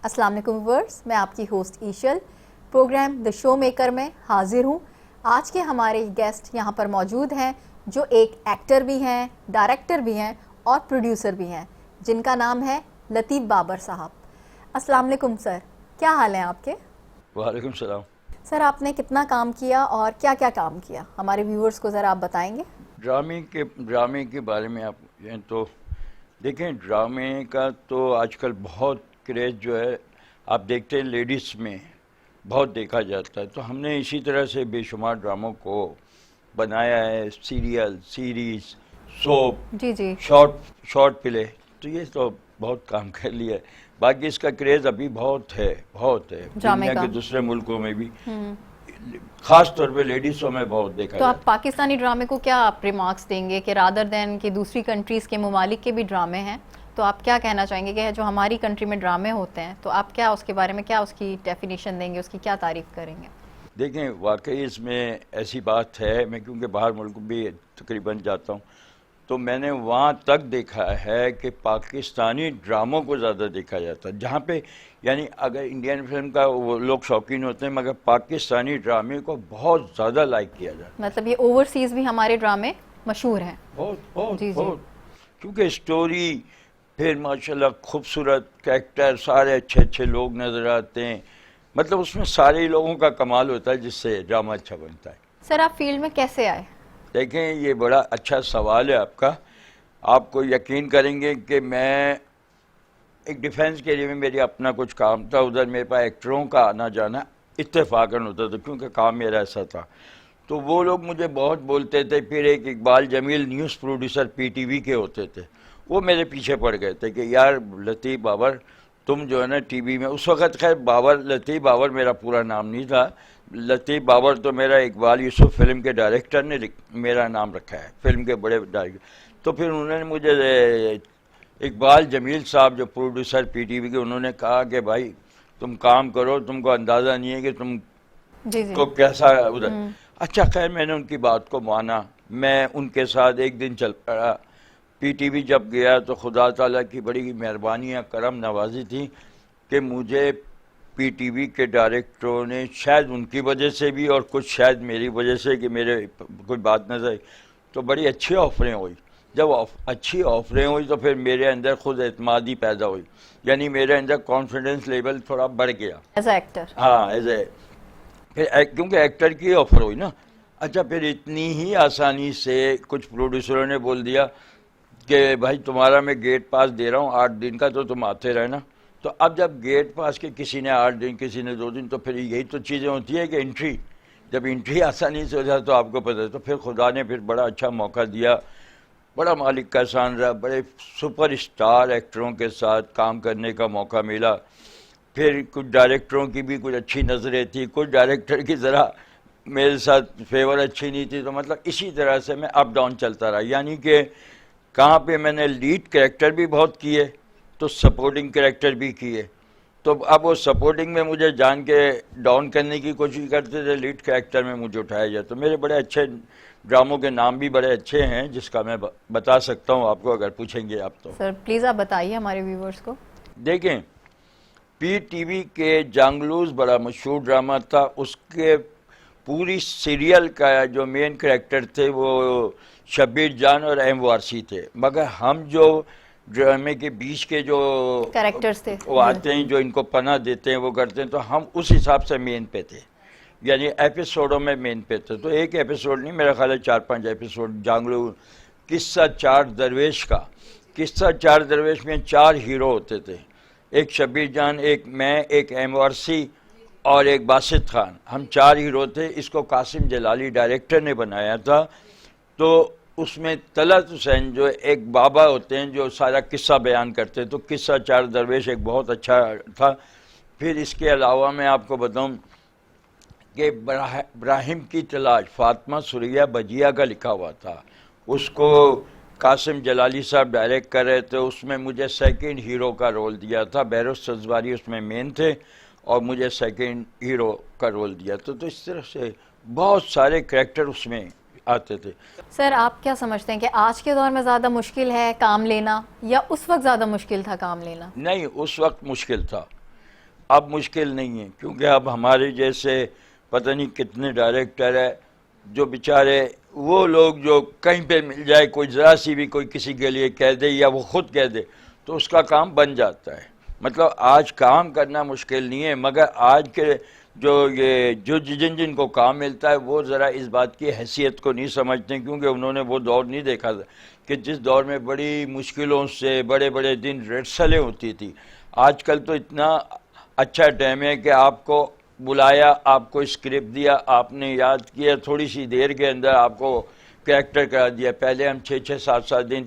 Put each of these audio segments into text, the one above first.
السلام علیکم ویورز، میں آپ کی ہوسٹ ایشل پروگرام دا شو میکر میں حاضر ہوں۔ آج کے ہمارے گیسٹ یہاں پر موجود ہیں جو ایک ایکٹر بھی ہیں، ڈائریکٹر بھی ہیں اور پروڈیوسر بھی ہیں، جن کا نام ہے لطیف بابر صاحب۔ السلام علیکم سر، کیا حال ہیں آپ کے؟ وعلیکم السلام۔ سر آپ نے کتنا کام کیا اور کیا کیا کام کیا، ہمارے ویورز کو ذرا آپ بتائیں گے؟ ڈرامے کے بارے میں آپ تو دیکھیں، ڈرامے کا تو آج کل بہت کریز جو ہے آپ دیکھتے ہیں لیڈیز میں بہت دیکھا جاتا ہے، تو ہم نے اسی طرح سے بے شمار ڈراموں کو بنایا ہے، سیریل، سیریز، سوپ، جی شارٹ پلے، تو یہ تو بہت کام کر لیا ہے۔ باقی اس کا کریز ابھی بہت ہے دنیا کے دوسرے ملکوں میں بھی، خاص طور پہ لیڈیزوں میں بہت دیکھا تو جاتا ہے۔ آپ پاکستانی ڈرامے کو کیا آپ ریمارکس دیں گے کہ رادر دین کہ دوسری کنٹریز کے ممالک کے بھی ڈرامے ہیں، تو آپ کیا کہنا چاہیں گے کہ جو ہماری کنٹری میں ڈرامے ہوتے ہیں تو آپ کیا اس کے بارے میں کیا اس کی ڈیفینیشن دیں گے، اس کی کیا تعریف کریں گے؟ دیکھیں، واقعی اس میں ایسی بات ہے، میں کیونکہ باہر ملک بھی تقریباً جاتا ہوں تو میں نے وہاں تک دیکھا ہے کہ پاکستانی ڈراموں کو زیادہ دیکھا جاتا ہے، جہاں پہ یعنی اگر انڈین فلم کا وہ لوگ شوقین ہوتے ہیں مگر پاکستانی ڈرامے کو بہت زیادہ لائک کیا جاتا ہے۔ مطلب یہ اوورسیز بھی ہمارے ڈرامے مشہور ہیں؟ بہت جی بہت، کیونکہ اسٹوری، پھر ماشاءاللہ خوبصورت کریکٹر، سارے اچھے لوگ نظر آتے ہیں، مطلب اس میں سارے لوگوں کا کمال ہوتا ہے جس سے ڈرامہ اچھا بنتا ہے۔ سر آپ فیلڈ میں کیسے آئے؟ دیکھیں، یہ بڑا اچھا سوال ہے آپ کا۔ آپ کو یقین کریں گے کہ میں ایک ڈیفینس کے لیے میری اپنا کچھ کام تھا، ادھر میرے پاس ایکٹروں کا آنا جانا اتفاقاً ہوتا تھا کیونکہ کام میرا ایسا تھا، تو وہ لوگ مجھے بہت بولتے تھے۔ پھر ایک Iqbal Jamil news producer P T V کے ہوتے تھے، وہ میرے پیچھے پڑ گئے تھے کہ یار لطیف بابر تم جو ہے نا ٹی وی میں، اس وقت خیر لطیف بابر میرا پورا نام نہیں تھا، لطیف بابر تو میرا اقبال یوسف فلم کے ڈائریکٹر نے میرا نام رکھا ہے، فلم کے بڑے ڈائریکٹر۔ تو پھر انہوں نے مجھے اقبال جمیل صاحب جو پروڈیوسر پی ٹی وی کے، انہوں نے کہا کہ بھائی تم کام کرو، تم کو اندازہ نہیں ہے کہ تم کو کیسا ادھر۔ اچھا خیر، میں نے ان کی بات کو مانا، میں ان کے ساتھ ایک دن چل پڑا۔ پی ٹی وی جب گیا تو خدا تعالیٰ کی بڑی مہربانی یا کرم نوازی تھی کہ مجھے پی ٹی وی کے ڈائریکٹروں نے، شاید ان کی وجہ سے بھی اور کچھ شاید میری وجہ سے کہ میرے کوئی بات نظر آئی، تو بڑی اچھی آفریں ہوئی۔ جب اچھی آفریں ہوئی تو پھر میرے اندر خود اعتمادی پیدا ہوئی، یعنی میرے اندر کانفیڈنس لیول تھوڑا بڑھ گیا ایز اے ایکٹر۔ ہاں، پھر کیونکہ ایکٹر کی آفر ہوئی نا۔ اچھا، پھر اتنی ہی آسانی سے کچھ پروڈیوسروں نے بول دیا کہ بھائی تمہارا میں گیٹ پاس دے رہا ہوں 8 دن کا، تو تم آتے رہنا۔ تو اب جب گیٹ پاس کے کسی نے 8 دن، کسی نے 2 دن، تو پھر یہی تو چیزیں ہوتی ہے کہ جب انٹری آسانی سے ہو جائے تو آپ کو پتہ ہے۔ تو پھر خدا نے پھر بڑا اچھا موقع دیا، بڑا مالک کا احسان رہا، بڑے سپر اسٹار ایکٹروں کے ساتھ کام کرنے کا موقع ملا۔ پھر کچھ ڈائریکٹروں کی بھی کچھ اچھی نظریں تھیں، کچھ ڈائریکٹر کی ذرا میرے ساتھ فیور اچھی نہیں تھی، تو مطلب اسی طرح سے میں اپ ڈاؤن چلتا رہا، یعنی کہ کہاں پہ میں نے لیڈ کریکٹر بھی بہت کیے تو سپورٹنگ کریکٹر بھی کیے، تو اب وہ سپورٹنگ میں مجھے جان کے ڈاؤن کرنے کی کوشش کرتے تھے، لیڈ کریکٹر میں مجھے اٹھایا جائے۔ تو میرے بڑے اچھے ڈراموں کے نام بھی بڑے اچھے ہیں جس کا میں بتا سکتا ہوں آپ کو اگر پوچھیں گے آپ تو۔ سر پلیز آپ بتائیے ہمارے ویورز کو۔ دیکھیں، پی ٹی وی کے جانگلوز بڑا مشہور ڈرامہ تھا، اس کے پوری سیریل کا جو مین کریکٹر تھے وہ شبیر جان اور ایم وارسی تھے، مگر ہم جو ڈرامے کے بیچ کے جو کریکٹرز تھے وہ آتے ہیں جو ان کو پناہ دیتے ہیں وہ کرتے ہیں، تو ہم اس حساب سے مین پہ تھے، یعنی ایپیسوڈوں میں مین پہ تھے۔ تو ایک ایپیسوڈ نہیں، میرا خیال ہے 4-5 ایپیسوڈ جانگلو قصہ 4 درویش کا۔ قصہ 4 درویش میں 4 ہیرو ہوتے تھے، ایک شبیر جان، ایک میں، ایک ایم وارسی اور ایک باسط خان، ہم 4 ہیرو تھے۔ اس کو قاسم جلالی ڈائریکٹر نے بنایا تھا۔ تو اس میں طلعت حسین جو ایک بابا ہوتے ہیں جو سارا قصہ بیان کرتے، تو قصہ 4 درویش ایک بہت اچھا تھا۔ پھر اس کے علاوہ میں آپ کو بتاؤں کہ ابراہیم کی تلاش فاطمہ سریا بجیا کا لکھا ہوا تھا، اس کو قاسم جلالی صاحب ڈائریکٹ کر رہے تھے، اس میں مجھے سیکنڈ ہیرو کا رول دیا تھا، بہروز سزواری اس میں مین تھے اور مجھے سیکنڈ ہیرو کا رول دیا تھا۔ تو اس طرح سے بہت سارے کریکٹر اس میں آتے تھے۔ سر آپ کیا سمجھتے ہیں کہ آج کے دور میں زیادہ مشکل ہے کام لینا یا اس وقت زیادہ مشکل تھا کام لینا؟ نہیں، اس وقت مشکل تھا، اب مشکل نہیں ہے، کیونکہ اب ہمارے جیسے پتہ نہیں کتنے ڈائریکٹر ہے جو بیچارے وہ لوگ جو کہیں پہ مل جائے کوئی ذرا سی بھی کوئی کسی کے لیے کہہ دے یا وہ خود کہہ دے تو اس کا کام بن جاتا ہے. مطلب آج کام کرنا مشکل نہیں ہے، مگر آج کے جو جن کو کام ملتا ہے وہ ذرا اس بات کی حیثیت کو نہیں سمجھتے، کیونکہ انہوں نے وہ دور نہیں دیکھا تھا کہ جس دور میں بڑی مشکلوں سے بڑے بڑے دن ریہرسلیں ہوتی تھی. آج کل تو اتنا اچھا ٹائم ہے کہ آپ کو بلایا، آپ کو اسکرپٹ دیا، آپ نے یاد کیا، تھوڑی سی دیر کے اندر آپ کو کریکٹر کرا دیا. پہلے ہم 6-7 دن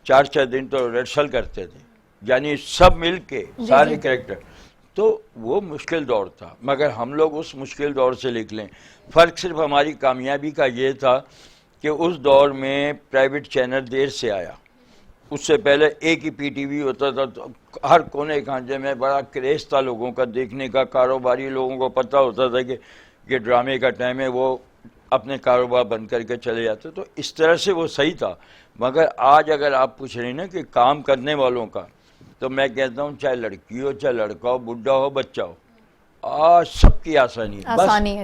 4 دن تو ریہرسل کرتے تھے، یعنی سب مل کے سارے کریکٹر. تو وہ مشکل دور تھا، مگر ہم لوگ اس مشکل دور سے نکلیں. فرق صرف ہماری کامیابی کا یہ تھا کہ اس دور میں پرائیویٹ چینل دیر سے آیا. اس سے پہلے ایک ہی پی ٹی وی ہوتا تھا، تو ہر کونے کانچے میں بڑا کریز تھا لوگوں کا دیکھنے کا. کاروباری لوگوں کو پتہ ہوتا تھا کہ یہ ڈرامے کا ٹائم ہے، وہ اپنے کاروبار بند کر کے چلے جاتے. تو اس طرح سے وہ صحیح تھا. مگر آج اگر آپ پوچھ رہے ہیں نا کہ کام کرنے والوں کا، تو میں کہتا ہوں چاہے لڑکی ہو، چاہے لڑکا ہو، بڈھا ہو، بچہ ہو، آج سب کی آسانی ہے.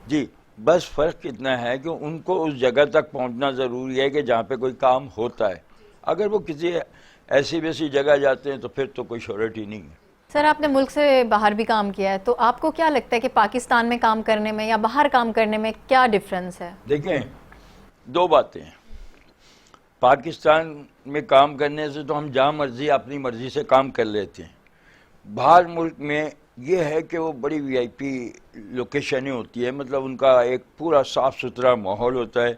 جی بس فرق اتنا ہے کہ ان کو اس جگہ تک پہنچنا ضروری ہے کہ جہاں پہ کوئی کام ہوتا ہے. اگر وہ کسی ایسی ویسی جگہ جاتے ہیں تو پھر تو کوئی شہرت ہی نہیں ہے. سر آپ نے ملک سے باہر بھی کام کیا ہے، تو آپ کو کیا لگتا ہے کہ پاکستان میں کام کرنے میں یا باہر کام کرنے میں کیا ڈفرنس ہے؟ دیکھیں 2 باتیں ہیں. پاکستان میں کام کرنے سے تو ہم جہاں مرضی اپنی مرضی سے کام کر لیتے ہیں. باہر ملک میں یہ ہے کہ وہ بڑی وی آئی پی لوکیشنیں ہوتی ہے، مطلب ان کا ایک پورا صاف ستھرا ماحول ہوتا ہے.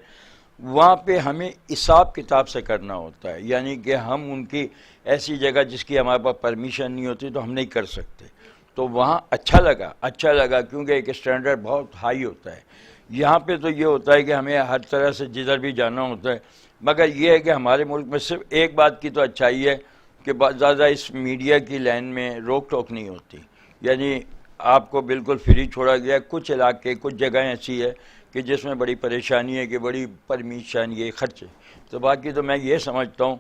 وہاں پہ ہمیں حساب کتاب سے کرنا ہوتا ہے، یعنی کہ ہم ان کی ایسی جگہ جس کی ہمارے پاس پرمیشن نہیں ہوتی تو ہم نہیں کر سکتے. تو وہاں اچھا لگا کیونکہ ایک اسٹینڈرڈ بہت ہائی ہوتا ہے. یہاں پہ تو یہ ہوتا ہے کہ ہمیں ہر طرح سے جدھر بھی جانا ہوتا ہے. مگر یہ ہے کہ ہمارے ملک میں صرف ایک بات کی تو اچھائی ہے کہ زیادہ اس میڈیا کی لائن میں روک ٹوک نہیں ہوتی، یعنی آپ کو بالکل فری چھوڑا گیا. کچھ علاقے کچھ جگہیں ایسی ہے کہ جس میں بڑی پریشانی ہے کہ بڑی پرمیشن یہ خرچے. تو باقی تو میں یہ سمجھتا ہوں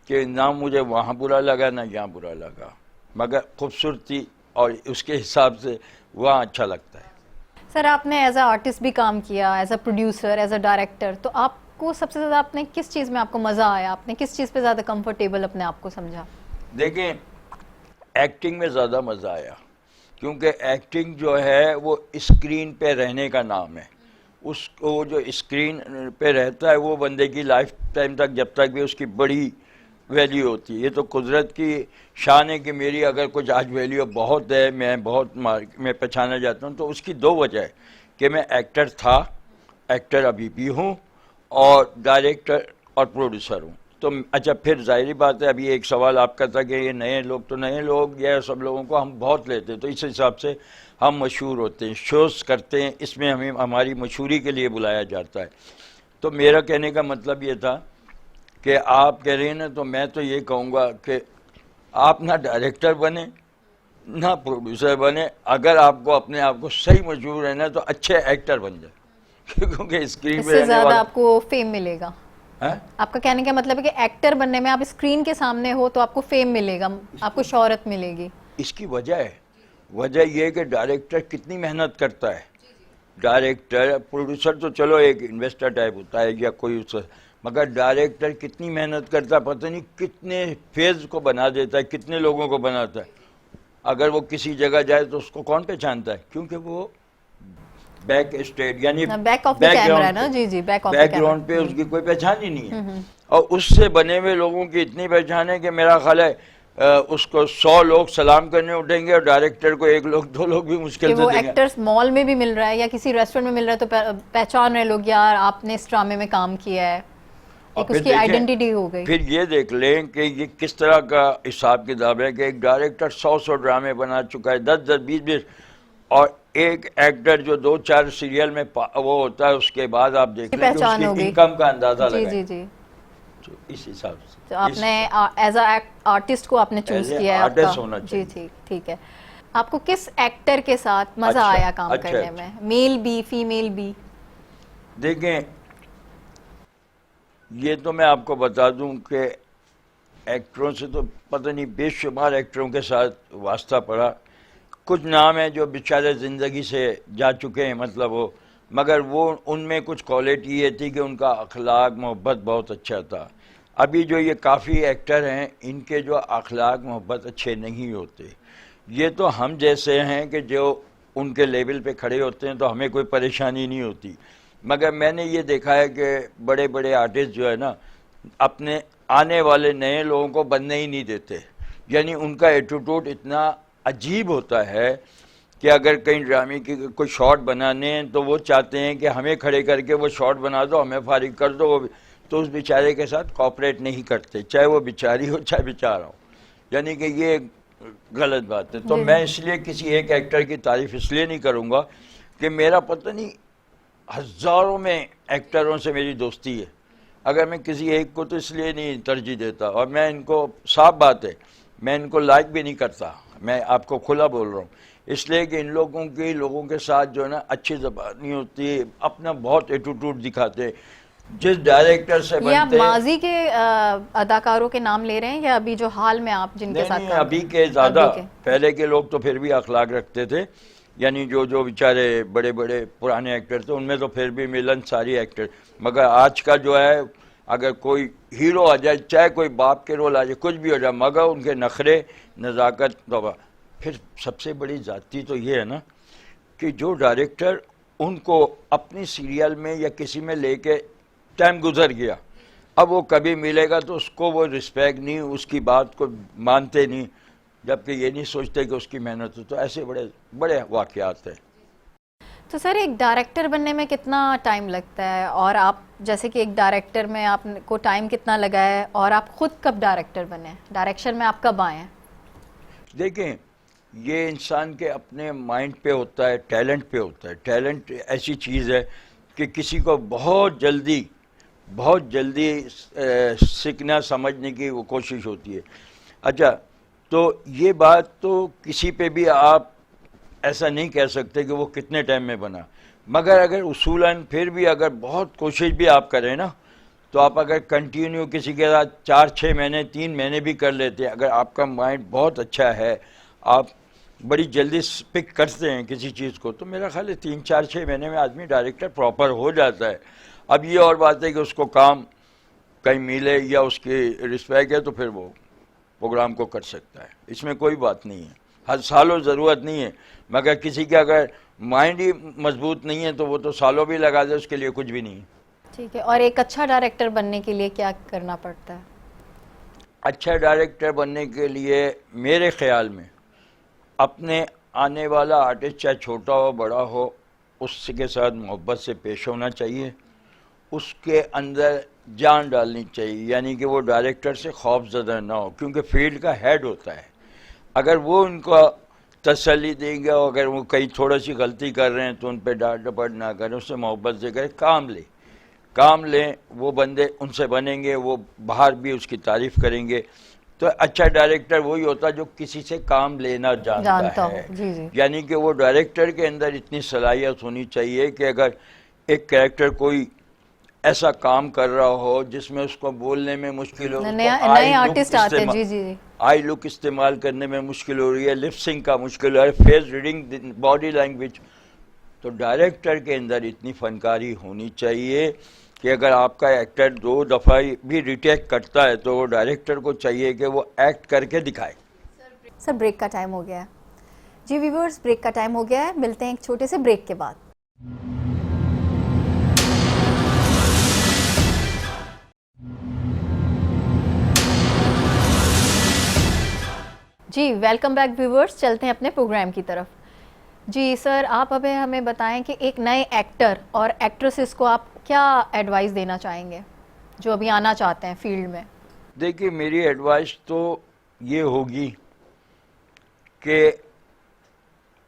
کہ نہ مجھے وہاں برا لگا نہ یہاں برا لگا، مگر خوبصورتی اور اس کے حساب سے وہاں اچھا لگتا ہے. سر آپ نے ایز اے آرٹسٹ بھی کام کیا، as a producer, as a director, تو آپ کو سب سے زیادہ آپ نے کس چیز میں آپ کو مزہ آیا؟ آپ نے کس چیز پہ زیادہ کمفرٹیبل اپنے آپ کو سمجھا؟ دیکھیں ایکٹنگ میں زیادہ مزہ آیا، کیونکہ ایکٹنگ جو ہے وہ اسکرین پہ رہنے کا نام ہے. اس کو جو اسکرین پہ رہتا ہے وہ بندے کی لائف ٹائم تک، جب تک بھی اس کی بڑی ویلیو ہوتی ہے. یہ تو قدرت کی شان ہے کہ میری اگر کچھ آج ویلیو بہت ہے، میں پہچانا جاتا ہوں، تو اس کی 2 وجہ ہے کہ میں ایکٹر تھا، ایکٹر ابھی بھی ہوں، اور ڈائریکٹر اور پروڈیوسر ہوں. تو اچھا پھر ظاہری بات ہے، ابھی ایک سوال آپ کا تھا کہ یہ نئے لوگ یا سب لوگوں کو ہم بہت لیتے ہیں، تو اس حساب سے ہم مشہور ہوتے ہیں، شوز کرتے ہیں، اس میں ہمیں ہماری مشہوری کے لیے بلایا جاتا ہے. تو میرا کہنے کا مطلب یہ تھا کہ آپ کہہ رہے ہیں نا، تو میں تو یہ کہوں گا کہ آپ نہ ڈائریکٹر بنے نہ پروڈیوسر بنے. اگر آپ کو اپنے آپ کو صحیح مشہور رہنا تو اچھے ایکٹر بن جائے، کیونکہ اسکرین پہ اس سے زیادہ آپ کو فیم ملے گا. ہاں آپ کا کہنے کا مطلب ہے کہ ایکٹر بننے میں آپ اسکرین کے سامنے ہو تو آپ کو فیم ملے گا، آپ کو شہرت ملے گی. اس کی وجہ یہ ہے کہ ڈائریکٹر کتنی محنت کرتا ہے. ڈائریکٹر پروڈیوسر تو چلو ایک انویسٹر ٹائپ ہوتا ہے یا کوئی، مگر ڈائریکٹر کتنی محنت کرتا ہے، پتہ نہیں کتنے فیز کو بنا دیتا ہے، کتنے لوگوں کو بناتا ہے. اگر وہ کسی جگہ جائے تو اس کو کون پہچانتا ہے؟ کیونکہ وہ بیک اسٹیج یعنی بیک آف دا کیمرہ نا. جی جی بیک گراؤنڈ پہ اس کی کوئی پہچان ہی نہیں ہے. اور اس سے بنے ہوئے لوگوں کی اتنی پہچان ہے کہ میرا خیال ہے اس کو 100 لوگ سلام کرنے اٹھیں گے اور ڈائریکٹر کو 1 لوگ 2 لوگ بھی مشکل سے وہ دیں گے. ایکٹرز مال میں بھی مل رہا ہے یا کسی ریسٹورنٹ میں مل رہا ہے تو پہچان رہے لوگ، یار آپ نے اس ڈرامے میں کام کیا ہے، ایک اس کی آئیڈینٹی ہو گئی. پھر یہ دیکھ لیں کہ یہ کس طرح کا حساب کتاب ہے کہ ایک ڈائریکٹر 100 ڈرامے بنا چکا ہے، 10 20 اور ایک ایکٹر جو 2-4 سیریل میں وہ ہوتا ہے، اس کے بعد آپ دیکھ لیں کہ اس کی انکم کا اندازہ لگائیں. جی جی تو اس حساب سے تو آپ نے ایز اے آرٹسٹ کو آپ نے چوز کیا ہے. آرٹسٹ ہونا چاہیے. جی ٹھیک ہے. آپ کو کس ایکٹر کے ساتھ مزہ آیا کام کرنے میں، میل بھی فیمیل بھی؟ دیکھیں یہ تو میں آپ کو بتا دوں کہ ایکٹروں سے تو پتہ نہیں بے شمار ایکٹروں کے ساتھ واسطہ پڑا، کچھ نام ہیں جو بیچارے زندگی سے جا چکے ہیں، مطلب وہ، مگر وہ ان میں کچھ کوالٹی یہ تھی کہ ان کا اخلاق محبت بہت اچھا تھا. ابھی جو یہ کافی ایکٹر ہیں ان کے جو اخلاق محبت اچھے نہیں ہوتے. یہ تو ہم جیسے ہیں کہ جو ان کے لیول پہ کھڑے ہوتے ہیں تو ہمیں کوئی پریشانی نہیں ہوتی، مگر میں نے یہ دیکھا ہے کہ بڑے بڑے آرٹسٹ جو ہے نا اپنے آنے والے نئے لوگوں کو بننے ہی نہیں دیتے. یعنی ان کا ایٹیٹیوڈ اتنا عجیب ہوتا ہے کہ اگر کہیں ڈرامے کی کوئی شارٹ بنانے ہیں تو وہ چاہتے ہیں کہ ہمیں کھڑے کر کے وہ شارٹ بنا دو، ہمیں فارغ کر دو، وہ تو اس بیچارے کے ساتھ کوآپریٹ نہیں کرتے، چاہے وہ بیچاری ہو چاہے بیچارہ ہو. یعنی کہ یہ غلط بات ہے. تو میں اس لیے کسی ایک ایکٹر کی تعریف اس لیے نہیں کروں گا کہ میرا پتہ نہیں ہزاروں میں ایکٹروں سے میری دوستی ہے، اگر میں کسی ایک کو تو اس لیے نہیں ترجیح دیتا، اور میں ان کو صاف بات ہے میں ان کو لائک بھی نہیں کرتا، میں آپ کو کھلا بول رہا ہوں، اس لیے کہ ان لوگوں کے ساتھ جو ہے نا اچھی زبان نہیں ہوتی، اپنا بہت ایٹیٹیوڈ دکھاتے ہیں. جس ڈائریکٹر سے یہ آپ بنتے ماضی کے اداکاروں کے نام لے رہے ہیں یا ابھی جو حال میں آپ جن کے ساتھ نہیں کام ابھی کریں؟ کے زیادہ، ابھی کے. پہلے کے لوگ تو پھر بھی اخلاق رکھتے تھے، یعنی جو بیچارے بڑے بڑے پرانے ایکٹر تھے ان میں تو پھر بھی ملن ساری ایکٹر، مگر آج کا جو ہے اگر کوئی ہیرو آ جائے چاہے کوئی باپ کے رول آ جائے کچھ بھی ہو جائے، مگر ان کے نخرے نزاکت دبا. پھر سب سے بڑی ذاتی تو یہ ہے نا کہ جو ڈائریکٹر ان کو اپنی سیریل میں یا کسی میں لے کے ٹائم گزر گیا، اب وہ کبھی ملے گا تو اس کو وہ رسپیکٹ نہیں، اس کی بات کو مانتے نہیں، جبکہ یہ نہیں سوچتے کہ اس کی محنت ہو. تو ایسے بڑے بڑے واقعات ہیں. تو سر ایک ڈائریکٹر بننے میں کتنا ٹائم لگتا ہے، اور آپ جیسے کہ ایک ڈائریکٹر میں آپ کو ٹائم کتنا لگا ہے، اور آپ خود کب ڈائریکٹر بنے، ڈائریکشن میں آپ کب آئے ہیں؟ دیکھیں یہ انسان کے اپنے مائنڈ پہ ہوتا ہے، ٹیلنٹ پہ ہوتا ہے. ٹیلنٹ ایسی چیز ہے کہ کسی کو بہت جلدی سیکھنا سمجھنے کی وہ کوشش ہوتی ہے. اچھا تو یہ بات تو کسی پہ بھی آپ ایسا نہیں کہہ سکتے کہ وہ کتنے ٹائم میں بنا، مگر اگر اصولاً پھر بھی اگر بہت کوشش بھی آپ کریں نا تو آپ اگر کنٹینیو کسی کے ساتھ 4-6 مہینے 3 مہینے بھی کر لیتے ہیں، اگر آپ کا مائنڈ بہت اچھا ہے، آپ بڑی جلدی پک کرتے ہیں کسی چیز کو، تو میرا خیال ہے 3-4-6 مہینے میں آدمی ڈائریکٹر پراپر ہو جاتا ہے. اب یہ اور بات ہے کہ اس کو کام کہیں ملے یا اس کی رسپیکٹ ہے تو پھر وہ پروگرام کو کر سکتا ہے، اس میں کوئی بات نہیں ہے. ہر سالوں ضرورت نہیں ہے، مگر کسی کا اگر مائنڈ ہی مضبوط نہیں ہے تو وہ تو سالوں بھی لگا دے، اس کے لیے کچھ بھی نہیں ہے. ٹھیک ہے. اور ایک اچھا ڈائریکٹر بننے کے لیے کیا کرنا پڑتا ہے؟ اچھا ڈائریکٹر بننے کے لیے میرے خیال میں اپنے آنے والا آرٹسٹ چاہے چھوٹا ہو بڑا ہو اس کے ساتھ محبت سے پیش ہونا چاہیے، اس کے اندر جان ڈالنی چاہیے، یعنی کہ وہ ڈائریکٹر سے خوف زدہ نہ ہو، کیونکہ فیلڈ کا ہیڈ ہوتا ہے. اگر وہ ان کو تسلی دیں گے، اگر وہ کہیں تھوڑا سی غلطی کر رہے ہیں تو ان پہ ڈانٹ ڈپٹ نہ کریں، اس سے محبت سے کریں، کام لیں. وہ بندے ان سے بنیں گے، وہ باہر بھی اس کی تعریف کریں گے. تو اچھا ڈائریکٹر وہی ہوتا ہے جو کسی سے کام لینا جانتا ہے. جی. یعنی کہ وہ ڈائریکٹر کے اندر اتنی صلاحیت ہونی چاہیے کہ اگر ایک کریکٹر کوئی ایسا کام کر رہا ہو جس میں اس کو بولنے میں مشکل ہو، نئے آرٹسٹ آتے ہیں، جی آئی لک استعمال کرنے میں مشکل ہو رہی ہے، لپ سنگ کا مشکل ہو رہا ہے، فیس ریڈنگ، باڈی لینگویج، تو ڈائریکٹر کے اندر اتنی فنکاری ہونی چاہیے کہ اگر آپ کا ایکٹر 2 دفعہ بھی ریٹیک کرتا ہے تو وہ ڈائریکٹر کو چاہیے کہ وہ ایکٹ کر کے دکھائے. سر بریک کا ٹائم ہو گیا ہے. جی ویورز، بریک کا ٹائم ہو گیا ہے، ملتے ہیں ایک چھوٹے سے بریک کے بعد. جی ویلکم بیک ویورز، چلتے ہیں اپنے پروگرام کی طرف. جی سر، آپ ابھی ہمیں بتائیں کہ ایک نئے ایکٹر اور ایکٹریسز کو آپ کیا ایڈوائز دینا چاہیں گے جو ابھی آنا چاہتے ہیں فیلڈ میں؟ دیکھیے میری ایڈوائز تو یہ ہوگی کہ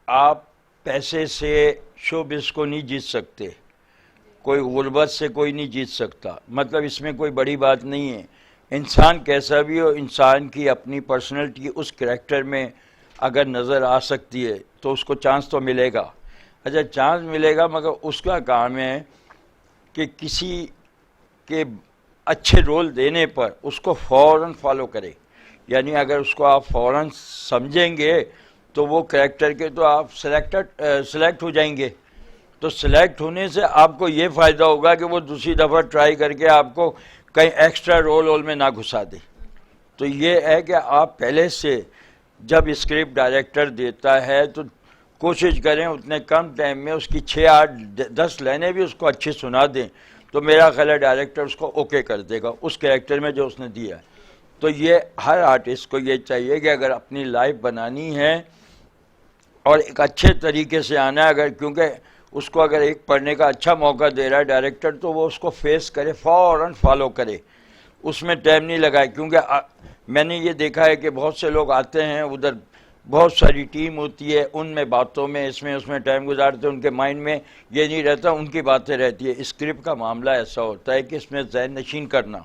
آپ پیسے سے شوبز کو نہیں جیت سکتے، کوئی غربت سے کوئی نہیں جیت سکتا، مطلب اس میں کوئی بڑی بات نہیں ہے. انسان کیسا بھی ہو، انسان کی اپنی پرسنالٹی اس کریکٹر میں اگر نظر آ سکتی ہے تو اس کو چانس تو ملے گا. اچھا چانس ملے گا، مگر اس کا کام ہے کہ کسی کے اچھے رول دینے پر اس کو فوراً فالو کرے. یعنی اگر اس کو آپ فوراً سمجھیں گے تو وہ کریکٹر کے تو آپ سلیکٹ ہو جائیں گے. تو سلیکٹ ہونے سے آپ کو یہ فائدہ ہوگا کہ وہ دوسری دفعہ ٹرائی کر کے آپ کو کہیں ایکسٹرا رول میں نہ گھسا دے. تو یہ ہے کہ آپ پہلے سے جب اسکرپٹ ڈائریکٹر دیتا ہے تو کوشش کریں اتنے کم ٹائم میں اس کی 6 8 10 لائنیں بھی اس کو اچھی سنا دیں, تو میرا خیال ہے ڈائریکٹر اس کو اوکے کر دے گا اس کریکٹر میں جو اس نے دیا ہے. تو یہ ہر آرٹسٹ کو یہ چاہیے کہ اگر اپنی لائف بنانی ہے اور ایک اچھے طریقے سے آنا ہے, اگر کیونکہ اس کو اگر ایک پڑھنے کا اچھا موقع دے رہا ہے ڈائریکٹر, تو وہ اس کو فیس کرے, فوراً فالو کرے, اس میں ٹائم نہیں لگائے. کیونکہ میں نے یہ دیکھا ہے کہ بہت سے لوگ آتے ہیں ادھر, بہت ساری ٹیم ہوتی ہے, ان میں باتوں میں اس میں ٹائم گزارتے ہیں, ان کے مائنڈ میں یہ نہیں رہتا, ان کی باتیں رہتی ہے. اسکرپٹ کا معاملہ ایسا ہوتا ہے کہ اس میں ذہن نشین کرنا.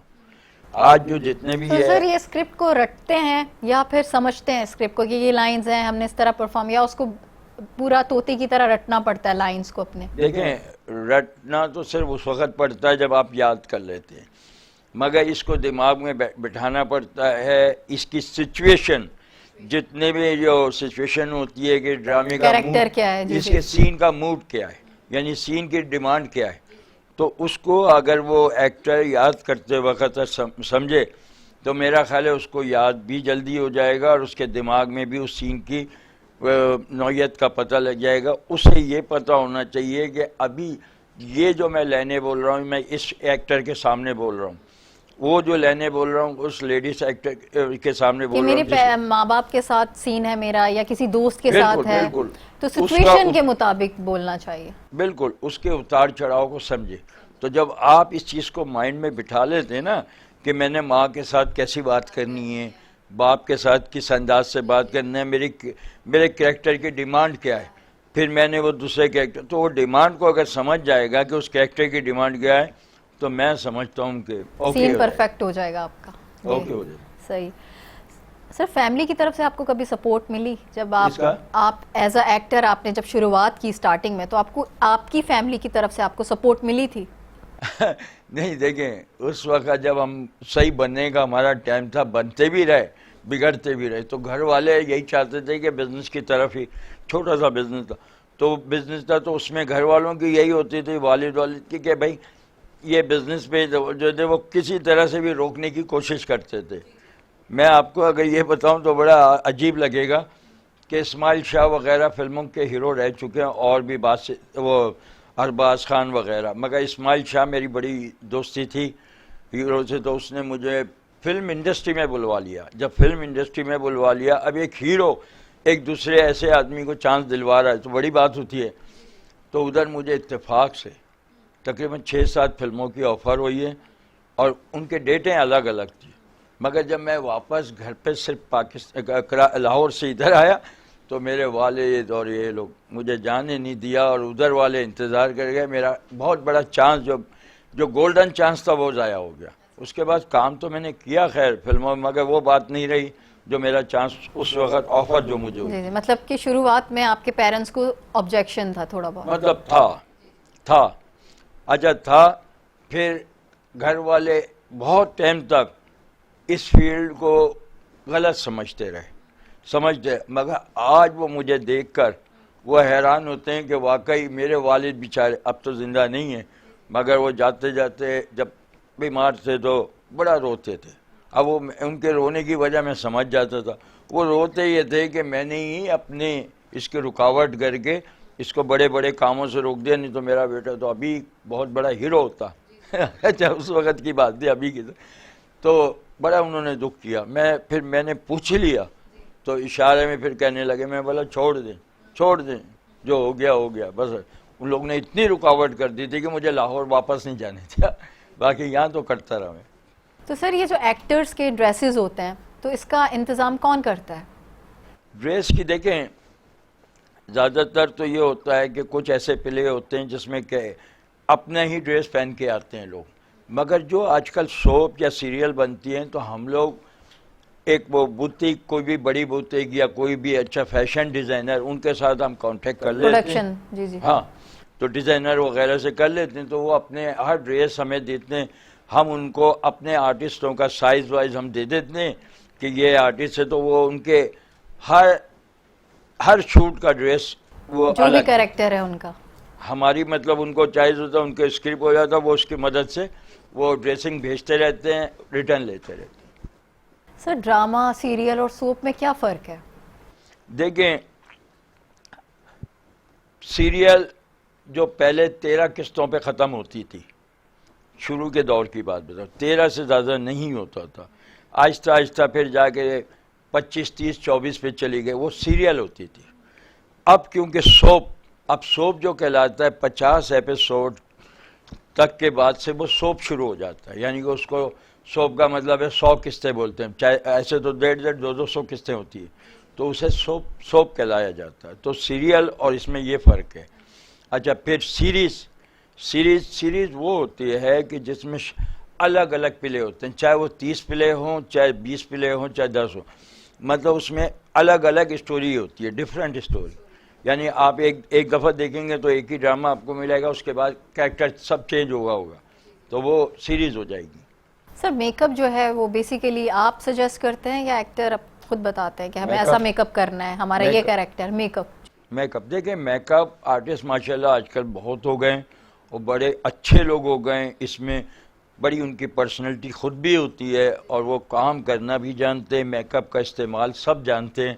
آج جو جتنے بھی تو سر یہ اسکرپٹ کو رٹتے ہیں یا پھر سمجھتے ہیں اسکرپٹ کو کہ یہ لائنز ہیں, ہم نے اس طرح پرفارم, یا اس کو پورا طوطی کی طرح رٹنا پڑتا ہے لائنز کو اپنے؟ دیکھیں, رٹنا تو صرف اس وقت پڑتا ہے جب آپ یاد کر لیتے ہیں, مگر اس کو دماغ میں بٹھانا پڑتا ہے. اس کی سچویشن, جتنے بھی جو سچویشن ہوتی ہے کہ ڈرامے کا کریکٹر کیا ہے, اس کے سین کا موڈ کیا ہے, یعنی سین کی ڈیمانڈ کیا ہے, تو اس کو اگر وہ ایکٹر یاد کرتے وقت سمجھے تو میرا خیال ہے اس کو یاد بھی جلدی ہو جائے گا اور اس کے دماغ میں بھی اس سین کی نوعیت کا پتہ لگ جائے گا. اسے یہ پتہ ہونا چاہیے کہ ابھی یہ جو میں لائنیں بول رہا ہوں میں اس ایکٹر کے سامنے بول رہا ہوں, وہ جو لائنیں بول رہا ہوں اس لیڈیز ایکٹر کے سامنے بول رہا ہوں. میرے ماں باپ کے ساتھ سین ہے میرا یا کسی دوست کے ساتھ ہے, بالکل, تو سچویشن کے مطابق بولنا چاہیے. بالکل, اس کے اتار چڑھاؤ کو سمجھے. تو جب آپ اس چیز کو مائنڈ میں بٹھا لیتے ہیں نا کہ میں نے ماں کے ساتھ کیسی بات کرنی ہے, باپ کے ساتھ کس انداز سے بات کرنا ہے, میرے کریکٹر کی ڈیمانڈ کیا ہے, پھر میں نے وہ دوسرے کریکٹر, تو وہ ڈیمانڈ کو اگر سمجھ جائے گا کہ اس کریکٹر کی ڈیمانڈ کیا ہے, تو میں سمجھتا ہوں کہ سین پرفیکٹ ہو جائے گا آپ کا. اوکے ہو جائے. صحیح. سر فیملی کی طرف سے آپ کو کبھی سپورٹ ملی جب آپ ایز اے ایکٹر آپ نے جب شروعات کی اسٹارٹنگ میں, تو آپ کو آپ کی فیملی کی طرف سے آپ کو سپورٹ ملی تھی؟ نہیں, دیکھیں اس وقت جب ہم صحیح بننے کا ہمارا ٹائم تھا, بنتے بھی رہے بگڑتے بھی رہے, تو گھر والے یہی چاہتے تھے کہ بزنس کی طرف ہی, چھوٹا سا بزنس تھا, تو بزنس تھا تو اس میں گھر والوں کی یہی ہوتی تھی, والد کی, کہ بھائی یہ بزنس پہ جو تھے وہ کسی طرح سے بھی روکنے کی کوشش کرتے تھے. میں آپ کو اگر یہ بتاؤں تو بڑا عجیب لگے گا کہ اسماعیل شاہ وغیرہ فلموں کے ہیرو رہ چکے ہیں, اور بھی وہ ارباز خان وغیرہ, مگر اسماعیل شاہ میری بڑی دوستی تھی ہیرو سے, تو اس نے مجھے فلم انڈسٹری میں بلوا لیا. جب فلم انڈسٹری میں بلوا لیا, اب ایک ہیرو ایک دوسرے ایسے آدمی کو چانس دلوا رہا ہے تو بڑی بات ہوتی ہے. تو ادھر مجھے اتفاق سے تقریباً 6-7 فلموں کی آفر ہوئی ہے, اور ان کے ڈیٹیں الگ الگ تھیں. مگر جب میں واپس گھر پہ صرف لاہور سے ادھر آیا تو میرے والد اور یہ لوگ مجھے جانے نہیں دیا, اور ادھر والے انتظار کر گئے. میرا بہت بڑا چانس جو گولڈن چانس تھا وہ ضائع ہو گیا. اس کے بعد کام تو میں نے کیا خیر فلموں میں, مگر وہ بات نہیں رہی جو میرا چانس اس وقت آفر جو مجھے ہوئی. جی, مطلب کہ شروعات میں آپ کے پیرنٹس کو آبجیکشن تھا تھوڑا بہت؟ مطلب تھا اچھا تھا. پھر گھر والے بہت ٹائم تک اس فیلڈ کو غلط سمجھتے, مگر آج وہ مجھے دیکھ کر وہ حیران ہوتے ہیں کہ واقعی میرے والد بیچارے اب تو زندہ نہیں ہیں, مگر وہ جاتے جاتے جب بیمار تھے تو بڑا روتے تھے. اب وہ ان کے رونے کی وجہ میں سمجھ جاتا تھا. وہ روتے یہ تھے کہ میں نے ہی اپنے اس کی رکاوٹ کر کے اس کو بڑے بڑے کاموں سے روک دیا, نہیں تو میرا بیٹا تو ابھی بہت بڑا ہیرو ہوتا. اچھا, اس وقت کی بات تھی, ابھی کی تو بڑا انہوں نے دکھ کیا. پھر میں نے پوچھ لیا تو اشارے میں پھر کہنے لگے, میں بولا چھوڑ دیں جو ہو گیا بس. ان لوگوں نے اتنی رکاوٹ کر دی تھی کہ مجھے لاہور واپس نہیں جانے دیا, باقی یہاں تو کرتا رہا میں. تو سر یہ جو ایکٹرز کے ڈریسز ہوتے ہیں تو اس کا انتظام کون کرتا ہے؟ ڈریس کی دیکھیں زیادہ تر تو یہ ہوتا ہے کہ کچھ ایسے پلے ہوتے ہیں جس میں کہ اپنا ہی ڈریس پہن کے آتے ہیں لوگ, مگر جو آج کل سوپ یا سیریل بنتی ہیں تو ہم لوگ ایک وہ بوتیک, کوئی بھی بڑی بوتیک یا کوئی بھی اچھا فیشن ڈیزائنر, ان کے ساتھ ہم کانٹیکٹ کر لیتے ہیں. جی ہاں, تو ڈیزائنر وغیرہ سے کر لیتے ہیں, تو وہ اپنے ہر ڈریس ہمیں دیتے ہیں. ہم ان کو اپنے آرٹسٹوں کا سائز وائز ہم دے دیتے ہیں کہ یہ آرٹسٹ ہے, تو وہ ان کے ہر ہر شوٹ کا ڈریس وہ جو بھی الگ، کریکٹر ہے ان کا. ہماری مطلب ان کو چاہیے ہوتا ہے، ان کے اسکرپٹ ہو جاتا، وہ اس کی مدد سے وہ ڈریسنگ بھیجتے رہتے ہیں، ریٹرن لیتے رہتے ہیں. سر ڈرامہ، سیریل اور سوپ میں کیا فرق ہے؟ دیکھیں سیریل جو پہلے 13 قسطوں پہ ختم ہوتی تھی، شروع کے دور کی بات بتاؤ، 13 سے زیادہ نہیں ہوتا تھا، آہستہ آہستہ پھر جا کے 25 30 24 پہ چلی گئی، وہ سیریل ہوتی تھی. اب کیونکہ اب سوپ جو کہلاتا ہے 50 ایپیسوڈ تک کے بعد سے وہ سوپ شروع ہو جاتا ہے، یعنی کہ اس کو سوپ کا مطلب ہے 100 قسطیں بولتے ہیں، چاہے ایسے تو 150 200 قسطیں ہوتی ہیں، تو اسے سوپ کہلایا جاتا ہے. تو سیریل اور اس میں یہ فرق ہے. اچھا پھر سیریز وہ ہوتی ہے کہ جس میں الگ الگ پلے ہوتے ہیں، چاہے وہ 30 پلے ہوں، چاہے 20 پلے ہوں، چاہے 10 ہوں، مطلب اس میں الگ الگ اسٹوری ہوتی ہے، ڈفرینٹ اسٹوری. یعنی آپ ایک دفعہ دیکھیں گے تو ایک ہی ڈرامہ آپ کو ملے گا، اس کے بعد کریکٹر سب چینج ہوگا، تو وہ سیریز ہو جائے گی. سر میک اپ جو ہے وہ بیسیکلی آپ سجیسٹ کرتے ہیں یا ایکٹر خود بتاتے ہیں کہ ہمیں ایسا میک اپ کرنا ہے، ہمارا یہ کریکٹر میک اپ؟ دیکھیں میک اپ آرٹسٹ ماشاءاللہ آج کل بہت ہو گئے ہیں اور بڑے اچھے لوگ ہو گئے ہیں، اس میں بڑی ان کی پرسنالٹی خود بھی ہوتی ہے اور وہ کام کرنا بھی جانتے ہیں، میک اپ کا استعمال سب جانتے ہیں.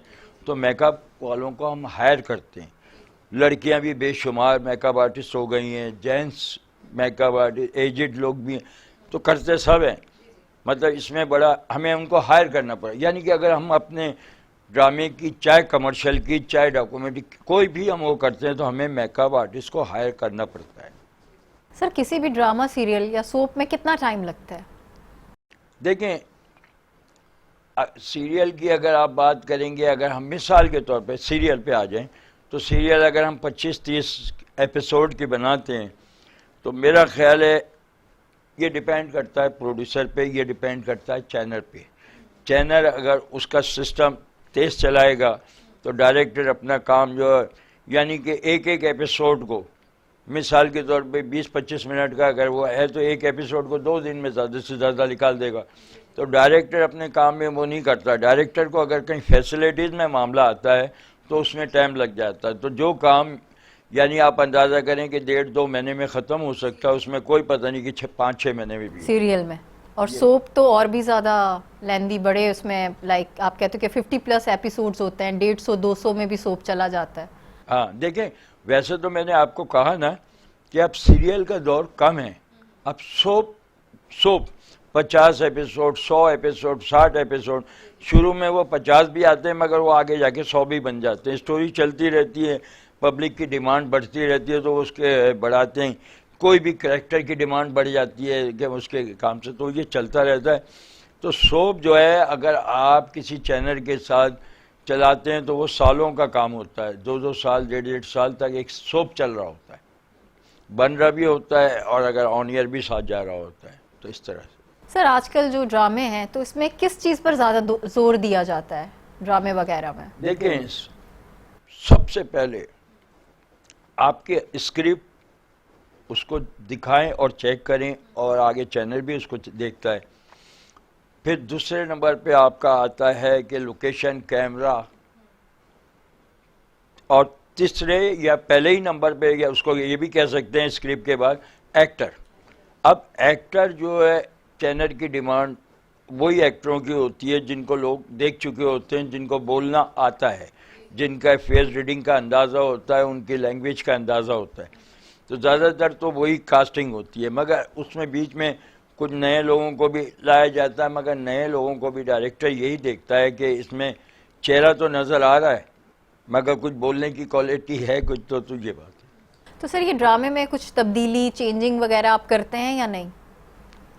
تو میک اپ والوں کو ہم ہائر کرتے ہیں. لڑکیاں بھی بے شمار میک اپ آرٹسٹ ہو گئی ہیں، gents make up artist, aged لوگ بھی ہیں، تو کرتے سب ہیں. مطلب اس میں بڑا ہمیں ان کو ہائر کرنا پڑا، یعنی کہ اگر ہم اپنے ڈرامے کی چاہے کمرشل کی چاہے ڈاکومنٹری کوئی بھی ہم وہ کرتے ہیں تو ہمیں میک اپ آرٹسٹ کو ہائر کرنا پڑتا ہے. سر کسی بھی ڈرامہ، سیریل یا سوپ میں کتنا ٹائم لگتا ہے؟ دیکھیں سیریل کی اگر آپ بات کریں گے، اگر ہم مثال کے طور پہ سیریل پہ آ جائیں تو سیریل اگر ہم 25 30 ایپیسوڈ کی بناتے ہیں تو میرا خیال ہے یہ ڈیپینڈ کرتا ہے پروڈیوسر پہ، یہ ڈیپینڈ کرتا ہے چینل پہ. چینل اگر اس کا سسٹم تیز چلائے گا تو ڈائریکٹر اپنا کام جو ہے، یعنی کہ ایک ایپیسوڈ کو مثال کے طور پہ 20 25 منٹ کا اگر وہ ہے تو ایک ایپیسوڈ کو 2 دن میں زیادہ سے زیادہ نکال دے گا. تو ڈائریکٹر اپنے کام میں وہ نہیں کرتا. ڈائریکٹر کو اگر کہیں فیسلٹیز میں معاملہ آتا ہے تو اس میں ٹائم لگ جاتا ہے. تو جو کام یعنی آپ اندازہ کریں کہ 1.5 2 مہینے میں ختم ہو سکتا ہے، اس میں کوئی پتہ نہیں کہ 5 6 مہینے میں بھی سیریل میں. اور سوپ تو اور بھی زیادہ لیندی، بڑے اس میں لائک آپ کہتے ہو کہ 50+ ایپیسوڈز ہوتے ہیں، 150 200 میں بھی سوپ چلا جاتا ہے. ہاں دیکھیں ویسے تو میں نے آپ کو کہا نا کہ اب سیریل کا دور کم ہے، اب سوپ 50 ایپیسوڈ 100 ایپیسوڈ 60 ایپیسوڈ، شروع میں وہ 50 بھی آتے ہیں مگر وہ آگے جا کے 100 بھی بن جاتے ہیں. اسٹوری چلتی رہتی ہے، پبلک کی ڈیمانڈ بڑھتی رہتی ہے تو اس کے بڑھاتے ہیں، کوئی بھی کریکٹر کی ڈیمانڈ بڑھ جاتی ہے کہ اس کے کام سے، تو یہ چلتا رہتا ہے. تو سوپ جو ہے اگر آپ کسی چینل کے ساتھ چلاتے ہیں تو وہ سالوں کا کام ہوتا ہے، 2 سال 1.5 سال تک ایک سوپ چل رہا ہوتا ہے، بن رہا بھی ہوتا ہے اور اگر آن ایئر بھی ساتھ جا رہا ہوتا ہے. تو اس طرح سے. سر آج کل جو ڈرامے ہیں تو اس میں کس چیز پر زیادہ زور دیا جاتا ہے ڈرامے وغیرہ میں؟ دیکھیں سب سے پہلے آپ کے اسکرپٹ اس کو دکھائیں اور چیک کریں اور آگے چینل بھی اس کو دیکھتا ہے. پھر دوسرے نمبر پہ آپ کا آتا ہے کہ لوکیشن، کیمرہ، اور تیسرے یا پہلے ہی نمبر پہ یا اس کو یہ بھی کہہ سکتے ہیں اسکرپٹ کے بعد ایکٹر. اب ایکٹر جو ہے چینل کی ڈیمانڈ وہی ایکٹروں کی ہوتی ہے جن کو لوگ دیکھ چکے ہوتے ہیں، جن کو بولنا آتا ہے، جن کا فیس ریڈنگ کا اندازہ ہوتا ہے، ان کی لینگویج کا اندازہ ہوتا ہے. تو زیادہ تر تو وہی کاسٹنگ ہوتی ہے، مگر اس میں بیچ میں کچھ نئے لوگوں کو بھی لایا جاتا ہے، مگر نئے لوگوں کو بھی ڈائریکٹر یہی دیکھتا ہے کہ اس میں چہرہ تو نظر آ رہا ہے مگر کچھ بولنے کی کوالٹی ہے کچھ، تو یہ بات ہے. تو سر یہ ڈرامے میں کچھ تبدیلی، چینجنگ وغیرہ آپ کرتے ہیں یا نہیں،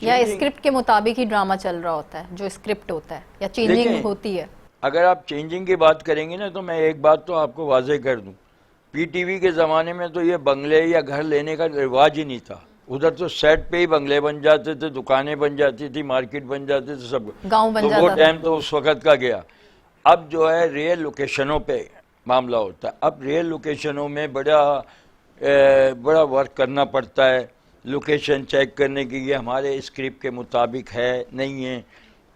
یا اسکرپٹ کے مطابق ہی ڈرامہ چل رہا ہوتا ہے جو اسکرپٹ ہوتا ہے، یا چینجنگ ہوتی ہے؟ اگر آپ چینجنگ کی بات کریں گے نا تو میں ایک بات تو آپ کو واضح کر دوں، پی ٹی وی کے زمانے میں تو یہ بنگلے یا گھر لینے کا رواج ہی نہیں تھا. ادھر تو سیٹ پہ ہی بنگلے بن جاتے تھے، دکانیں بن جاتی تھی، مارکیٹ بن جاتے تھے، سب گاؤں بن تو جاتا وہ تھا. ٹائم تو اس وقت کا گیا. اب جو ہے ریئل لوکیشنوں پہ معاملہ ہوتا ہے. اب ریئل لوکیشنوں میں بڑا ورک کرنا پڑتا ہے، لوکیشن چیک کرنے کی یہ ہمارے اسکرپٹ کے مطابق ہے نہیں ہے.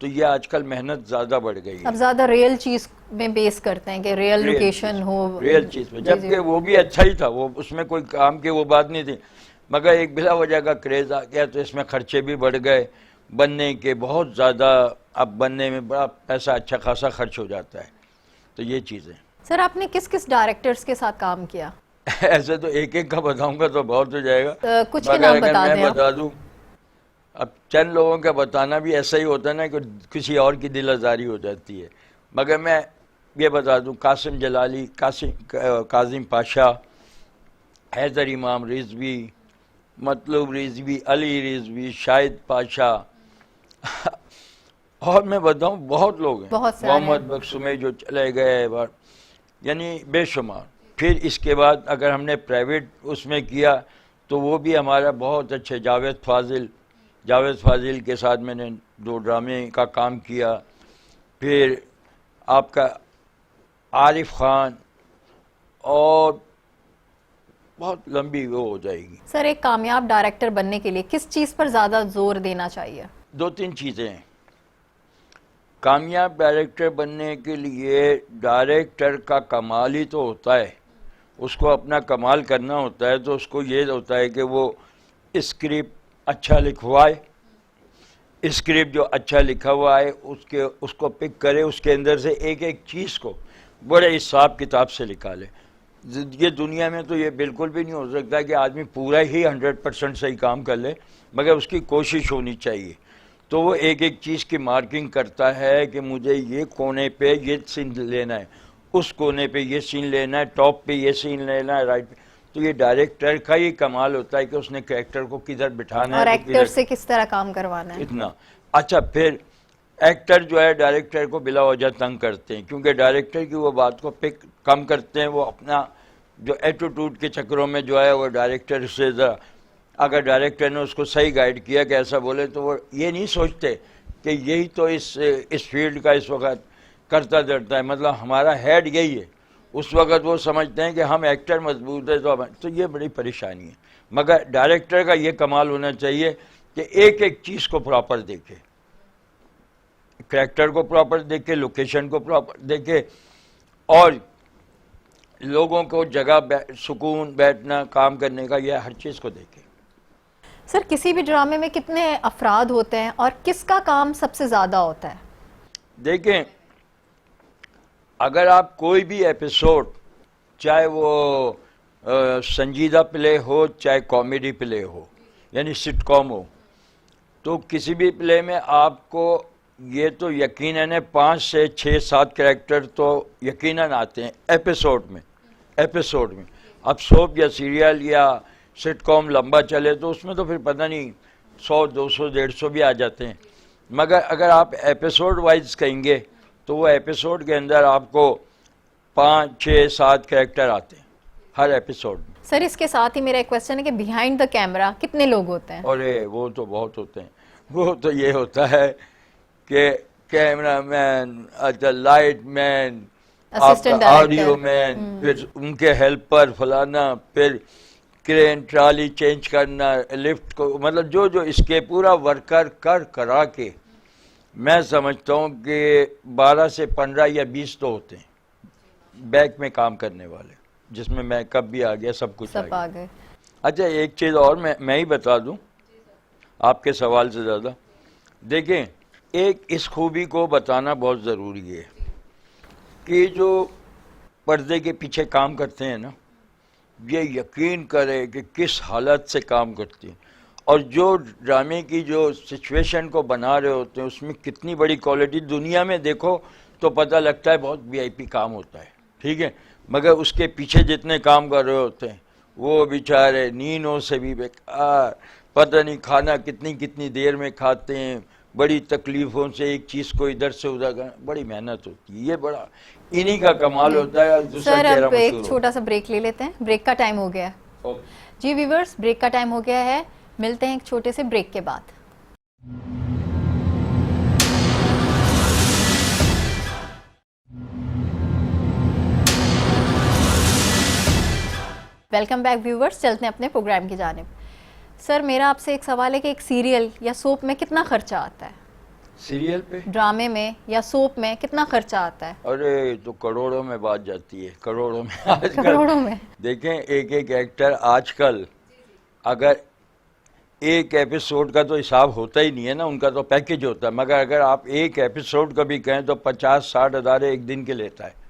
تو تو یہ آج کل محنت زیادہ بڑھ گئی ہے. اب زیادہ ریئل چیز میں بیس کرتے ہیں کہ ریئل لوکیشن ہو, ریئل چیز میں, جبکہ وہ بھی اچھا ہی تھا, وہ اس میں کوئی کام کی وہ بات نہیں تھی, مگر ایک بلا وجہ کا کریز آ گیا تو اس میں خرچے بھی بڑھ گئے بننے کے, بہت زیادہ اب بننے میں بڑا پیسہ اچھا خاصا خرچ ہو جاتا ہے. تو یہ چیزیں. سر آپ نے کس کس ڈائریکٹرز کے ساتھ کام کیا؟ ایسے تو ایک ایک کا بتاؤں گا تو بہت ہو جائے گا, کچھ کے نام بتا دیں. میں بتا دوں, اب چند لوگوں کا بتانا بھی ایسا ہی ہوتا ہے نا کہ کسی اور کی دل آزاری ہو جاتی ہے, مگر میں یہ بتا دوں, قاسم جلالی, کاظم پاشا, حیدر امام رضوی, مطلوب رضوی, علی رضوی, شاہد پاشا, اور میں بتاؤں بہت لوگ ہیں, محمد بخشمے جو چلے گئے, یعنی بے شمار. پھر اس کے بعد اگر ہم نے پرائیویٹ اس میں کیا تو وہ بھی ہمارا بہت اچھے, جاوید فاضل کے ساتھ میں نے 2 ڈرامے کا کام کیا. پھر آپ کا عارف خان, اور بہت لمبی وہ ہو جائے گی. سر ایک کامیاب ڈائریکٹر بننے کے لیے کس چیز پر زیادہ زور دینا چاہیے؟ 2-3 چیزیں ہیں. کامیاب ڈائریکٹر بننے کے لیے ڈائریکٹر کا کمال ہی تو ہوتا ہے, اس کو اپنا کمال کرنا ہوتا ہے, تو اس کو یہ ہوتا ہے کہ وہ اسکرپٹ اچھا لکھوائے, اسکرپٹ جو اچھا لکھا ہوا ہے اس کو پک کرے, اس کے اندر سے ایک ایک چیز کو بڑے حساب کتاب سے نکالے. یہ دنیا میں تو یہ بالکل بھی نہیں ہو سکتا کہ آدمی پورا ہی 100% صحیح کام کر لے, مگر اس کی کوشش ہونی چاہیے. تو وہ ایک ایک چیز کی مارکنگ کرتا ہے کہ مجھے یہ کونے پہ یہ سین لینا ہے, اس کونے پہ یہ سین لینا ہے, ٹاپ پہ یہ سین لینا ہے, رائٹ پہ. تو یہ ڈائریکٹر کا ہی کمال ہوتا ہے کہ اس نے کریکٹر کو کدھر بٹھانا ہے اور ایکٹر سے کس طرح کام کروانا ہے, اتنا. اچھا, پھر ایکٹر جو ہے ڈائریکٹر کو بلا وجہ تنگ کرتے ہیں, کیونکہ ڈائریکٹر کی وہ بات کو پک کم کرتے ہیں. وہ اپنا جو ایٹیٹیوڈ کے چکروں میں جو ہے وہ ڈائریکٹر سے ذرا, اگر ڈائریکٹر نے اس کو صحیح گائیڈ کیا کہ ایسا بولے, تو وہ یہ نہیں سوچتے کہ یہی تو اس فیلڈ کا اس وقت کرتا دھرتا ہے, مطلب ہمارا ہیڈ یہی ہے. اس وقت وہ سمجھتے ہیں کہ ہم ایکٹر مضبوط ہے تو یہ بڑی پریشانی ہے. مگر ڈائریکٹر کا یہ کمال ہونا چاہیے کہ ایک ایک چیز کو پراپر دیکھے, کریکٹر کو پراپر دیکھے, لوکیشن کو پراپر دیکھے, اور لوگوں کو جگہ سکون بیٹھنا کام کرنے کا, یہ ہر چیز کو دیکھے. سر کسی بھی ڈرامے میں کتنے افراد ہوتے ہیں اور کس کا کام سب سے زیادہ ہوتا ہے؟ دیکھیں, اگر آپ کوئی بھی ایپیسوڈ, چاہے وہ سنجیدہ پلے ہو چاہے کامیڈی پلے ہو, یعنی سٹ کام ہو, تو کسی بھی پلے میں آپ کو یہ تو یقیناً 5 سے 6 7 کریکٹر تو یقیناً آتے ہیں ایپیسوڈ میں. اب سوپ یا سیریل یا سٹ کام لمبا چلے تو اس میں تو پھر پتہ نہیں 100 200 150 بھی آ جاتے ہیں. مگر اگر آپ ایپیسوڈ وائز کہیں گے تو وہ ایپیسوڈ کے اندر آپ کو 5 6 7 کریکٹر آتے ہیں ہر ایپیسوڈ میں. سر اس کے ساتھ ہی میرا ایک کوشچن ہے کہ بیہائنڈ دا کیمرہ کتنے لوگ ہوتے ہیں؟ ارے وہ تو بہت ہوتے ہیں. وہ تو یہ ہوتا ہے کہ کیمرہ مین, اچھا لائٹ مین, آڈیو مین, پھر ان کے ہیلپر فلانا, پھر کرین ٹرالی چینج کرنا, لفٹ کو, مطلب جو اس کے پورا ورکر کرا کے میں سمجھتا ہوں کہ 12 سے 15 یا 20 تو ہوتے ہیں بیک میں کام کرنے والے, جس میں میک اپ بھی آ گیا, سب کچھ آ گیا. اچھا ایک چیز اور میں ہی بتا دوں آپ کے سوال سے زیادہ. دیکھیں, ایک اس خوبی کو بتانا بہت ضروری ہے کہ جو پردے کے پیچھے کام کرتے ہیں نا, یہ یقین کرے کہ کس حالت سے کام کرتے ہیں, اور جو ڈرامے کی جو سچویشن کو بنا رہے ہوتے ہیں اس میں کتنی بڑی کوالٹی. دنیا میں دیکھو تو پتہ لگتا ہے بہت VIP کام ہوتا ہے, ٹھیک ہے, مگر اس کے پیچھے جتنے کام کر رہے ہوتے ہیں وہ بیچارے نیندوں سے بھی بیکار, پتہ نہیں کھانا کتنی دیر میں کھاتے ہیں, بڑی تکلیفوں سے ایک چیز کو ادھر سے ادھر کرنا, بڑی محنت ہوتی ہے. یہ بڑا انہی کا کمال ہوتا ہے. سر اب ایک چھوٹا سا بریک لے لیتے ہیں, بریک کا ٹائم ہو گیا ہے. جی ویورز, بریک کا ٹائم ہو گیا ہے, ملتے ہیں ایک چھوٹے سے بریک کے بعد. ویلکم بیک ویورز, چلتے ہیں اپنے پروگرام کی جانب. سر میرا آپ سے ایک سوال ہے کہ ایک سیریل یا سوپ میں کتنا خرچہ آتا ہے؟ سیریل پہ ڈرامے میں یا سوپ میں کتنا خرچہ آتا ہے؟ ارے تو کروڑوں میں بات جاتی ہے، کروڑوں میں آج کل کروڑوں میں؟ دیکھیں ایک ایک ایکٹر آج کل اگر ایک ایپیسوڈ کا تو حساب ہوتا ہی نہیں ہے نا، ان کا تو پیکج ہوتا ہے، مگر اگر آپ ایک ایپیسوڈ کا بھی کہیں تو 50-60 ہزار ایک دن کے لیتا ہے،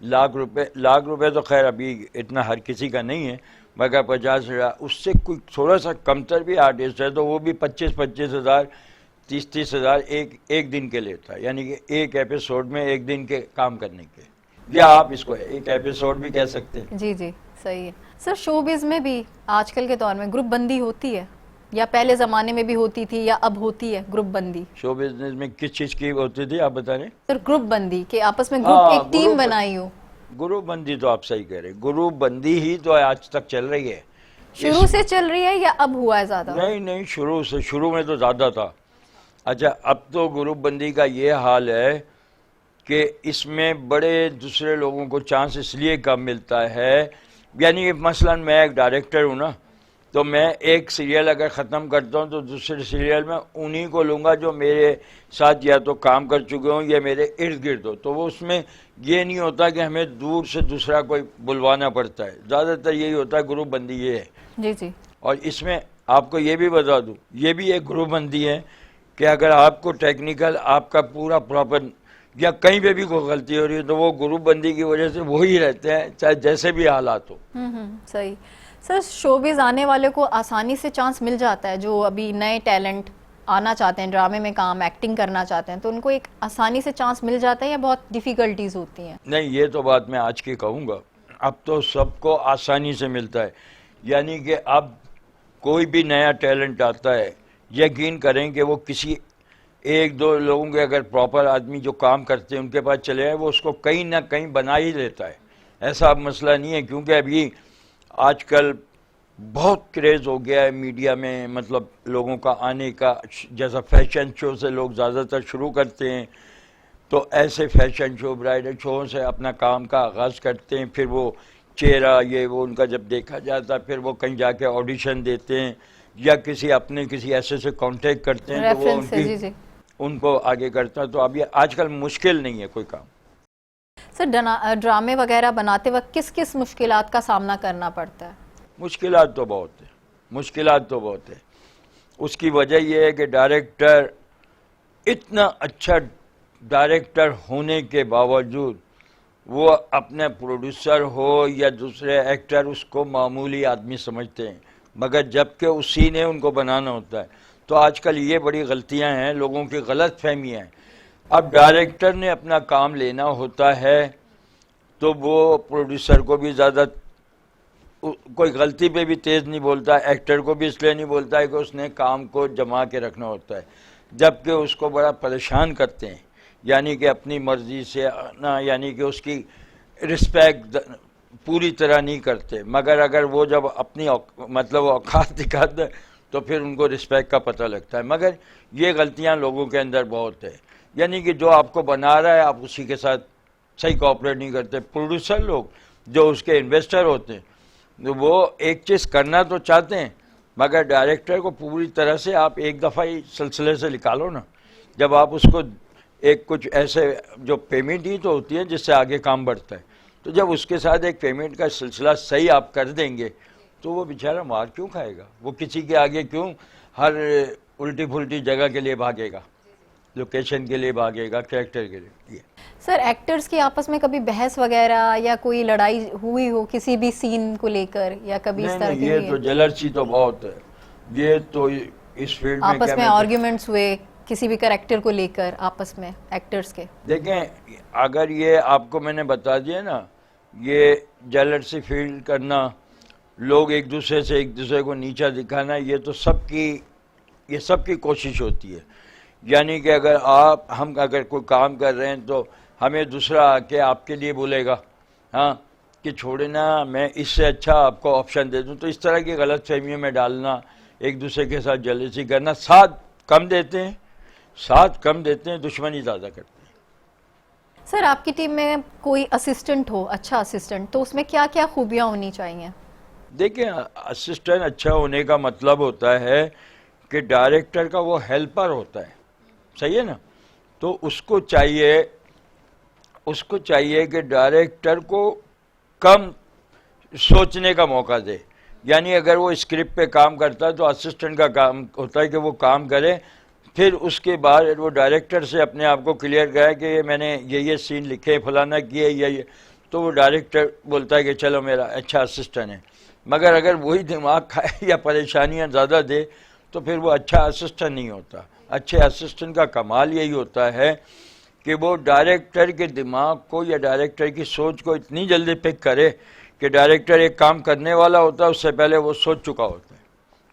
لاکھ روپے تو خیر ابھی اتنا ہر کسی کا نہیں ہے، مگر 50,000 اس سے کوئی تھوڑا سا کمتر بھی آرٹسٹ ہے تو وہ بھی 25 ہزار 30 ہزار ایک دن کے لیتا ہے، یعنی کہ ایک ایپیسوڈ میں ایک دن کے کام کرنے کے، یا آپ اس کو ایک ایپیسوڈ بھی کہہ سکتے ہیں۔ جی جی صحیح ہے سر۔ شوبز میں بھی آج کل کے دور میں گروپ بندی ہوتی ہے، یا پہلے زمانے میں بھی ہوتی تھی، یا اب ہوتی ہے گروپ بندی؟ شو بزنس میں کس چیز کی ہوتی تھی آپ بتا رہے ہیں؟ سر گروپ بندی، کہ آپس میں گروپ ایک ٹیم بنائی ہو۔ گروپ بندی تو آپ صحیح کہہ رہے ہیں، گروپ بندی ہی تو آج تک چل رہی ہے، شروع سے چل رہی ہے یا اب ہوا ہے زیادہ؟ نہیں شروع میں تو زیادہ تھا۔ اچھا اب تو گروپ بندی کا یہ حال ہے کہ اس میں بڑے دوسرے لوگوں کو چانس اس لیے کم ملتا ہے، یعنی مثلا میں ایک ڈائریکٹر ہوں نا، تو میں ایک سیریل اگر ختم کرتا ہوں تو دوسرے سیریل میں انہی کو لوں گا جو میرے ساتھ یا تو کام کر چکے ہوں یا میرے ارد گرد ہو، تو وہ اس میں یہ نہیں ہوتا کہ ہمیں دور سے دوسرا کوئی بلوانا پڑتا ہے، زیادہ تر یہی ہوتا ہے، گروپ بندی یہ ہے۔ جی جی۔ اور اس میں آپ کو یہ بھی بتا دوں، یہ بھی ایک گروپ بندی ہے کہ اگر آپ کو ٹیکنیکل آپ کا پورا پراپر یا کہیں پہ بھی کوئی غلطی ہو رہی ہے تو وہ گروپ بندی کی وجہ سے وہی رہتے ہیں، چاہے جیسے بھی حالات ہو۔ صحیح۔ سر شوبز آنے والے کو آسانی سے چانس مل جاتا ہے، جو ابھی نئے ٹیلنٹ آنا چاہتے ہیں، ڈرامے میں کام ایکٹنگ کرنا چاہتے ہیں، تو ان کو ایک آسانی سے چانس مل جاتا ہے یا بہت ڈیفیکلٹیز ہوتی ہیں؟ نہیں یہ تو بات میں آج کی کہوں گا، اب تو سب کو آسانی سے ملتا ہے، یعنی کہ اب کوئی بھی نیا ٹیلنٹ آتا ہے، یقین کریں کہ وہ کسی ایک دو لوگوں کے اگر پراپر آدمی جو کام کرتے ہیں ان کے پاس چلے جائے، وہ اس کو کہیں نہ کہیں بنا ہی لیتا ہے، ایسا اب مسئلہ نہیں ہے، کیونکہ ابھی آج کل بہت کریز ہو گیا ہے میڈیا میں، مطلب لوگوں کا آنے کا، جیسا فیشن شو سے لوگ زیادہ تر شروع کرتے ہیں، تو ایسے فیشن شو برائڈل شو سے اپنا کام کا آغاز کرتے ہیں، پھر وہ چہرہ یہ وہ ان کا جب دیکھا جاتا ہے، پھر وہ کہیں جا کے آڈیشن دیتے ہیں یا کسی ایسے سے کانٹیکٹ کرتے ہیں تو وہ ان کو آگے کرتا ہے، تو اب یہ آج کل مشکل نہیں ہے کوئی کام۔ سر ڈرامے وغیرہ بناتے وقت کس کس مشکلات کا سامنا کرنا پڑتا ہے؟ مشکلات تو بہت ہے، اس کی وجہ یہ ہے کہ ڈائریکٹر اتنا اچھا ڈائریکٹر ہونے کے باوجود وہ اپنے پروڈیوسر ہو یا دوسرے ایکٹر اس کو معمولی آدمی سمجھتے ہیں، مگر جبکہ اسی نے ان کو بنانا ہوتا ہے، تو آج کل یہ بڑی غلطیاں ہیں، لوگوں کی غلط فہمیاں ہیں۔ اب ڈائریکٹر نے اپنا کام لینا ہوتا ہے تو وہ پروڈیوسر کو بھی زیادہ کوئی غلطی پہ بھی تیز نہیں بولتا، ایکٹر کو بھی اس لیے نہیں بولتا ہے کہ اس نے کام کو جما کے رکھنا ہوتا ہے، جبکہ اس کو بڑا پریشان کرتے ہیں، یعنی کہ اپنی مرضی سے یعنی کہ اس کی رسپیکٹ پوری طرح نہیں کرتے، مگر اگر وہ جب اپنی مطلب اوقات دکھاتے تو پھر ان کو رسپیکٹ کا پتہ لگتا ہے، مگر یہ غلطیاں لوگوں کے اندر بہت ہے، یعنی کہ جو آپ کو بنا رہا ہے آپ اسی کے ساتھ صحیح کوآپریٹ نہیں کرتے۔ پروڈیوسر لوگ جو اس کے انویسٹر ہوتے ہیں وہ ایک چیز کرنا تو چاہتے ہیں، مگر ڈائریکٹر کو پوری طرح سے آپ ایک دفعہ ہی سلسلے سے نکالو نا، جب آپ اس کو ایک کچھ ایسے جو پیمنٹ ہی تو ہوتی ہے جس سے آگے کام بڑھتا ہے، تو جب اس کے ساتھ ایک پیمنٹ کا سلسلہ صحیح آپ کر دیں گے تو وہ بیچارہ مار کیوں کھائے گا، وہ کسی کے آگے کیوں ہر الٹی پھلٹی جگہ کے لیے بھاگے گا، لوکیشن کے لیے بھاگے گا، کریکٹر کے لیے۔ سر ایکٹرز کی آپس میں کبھی بحث وغیرہ یا کوئی لڑائی ہوئی ہو کسی بھی سین کو لے کر، یا کبھی اس طرح کی؟ یہ تو جلرسی تو بہت ہے، یہ تو اس فیلڈ میں آپس میں آرگیومنٹس ہوئے کسی بھی کریکٹر کو لے کر آپس میں ایکٹرز کے؟ دیکھیں اگر یہ آپ کو میں نے بتا دیا نا، یہ جلرسی فیل کرنا، لوگ ایک دوسرے کو نیچا دکھانا، یہ تو سب کی کوشش ہوتی ہے، یعنی کہ ہم اگر کوئی کام کر رہے ہیں تو ہمیں دوسرا آ کے آپ کے لیے بولے گا ہاں کہ چھوڑے نا میں اس سے اچھا آپ کو آپشن دے دوں، تو اس طرح کی غلط فہمیوں میں ڈالنا، ایک دوسرے کے ساتھ جلسی کرنا، ساتھ کم دیتے ہیں، دشمنی زیادہ کرتے ہیں۔ سر آپ کی ٹیم میں کوئی اسسٹنٹ ہو، اچھا اسسٹنٹ، تو اس میں کیا کیا خوبیاں ہونی چاہیے؟ دیکھیں اسسٹنٹ اچھا ہونے کا مطلب ہوتا ہے کہ ڈائریکٹر کا وہ ہیلپر ہوتا ہے، صحیح ہے نا، تو اس کو چاہیے کہ ڈائریکٹر کو کم سوچنے کا موقع دے. یعنی اگر وہ اسکرپٹ پہ کام کرتا ہے تو اسسٹنٹ کا کام ہوتا ہے کہ وہ کام کرے, پھر اس کے بعد وہ ڈائریکٹر سے اپنے آپ کو کلیئر کرے کہ میں نے یہ سین لکھے, فلانا کیے, یہ تو وہ ڈائریکٹر بولتا ہے کہ چلو میرا اچھا اسسٹنٹ ہے. مگر اگر وہی دماغ کھائے یا پریشانیاں زیادہ دے تو پھر وہ اچھا اسسٹنٹ نہیں ہوتا. اچھے اسسٹنٹ کا کمال یہی ہوتا ہے کہ وہ ڈائریکٹر کے دماغ کو یا ڈائریکٹر کی سوچ کو اتنی جلدی پک کرے کہ ڈائریکٹر ایک کام کرنے والا ہوتا ہے اس سے پہلے وہ سوچ چکا ہوتا ہے.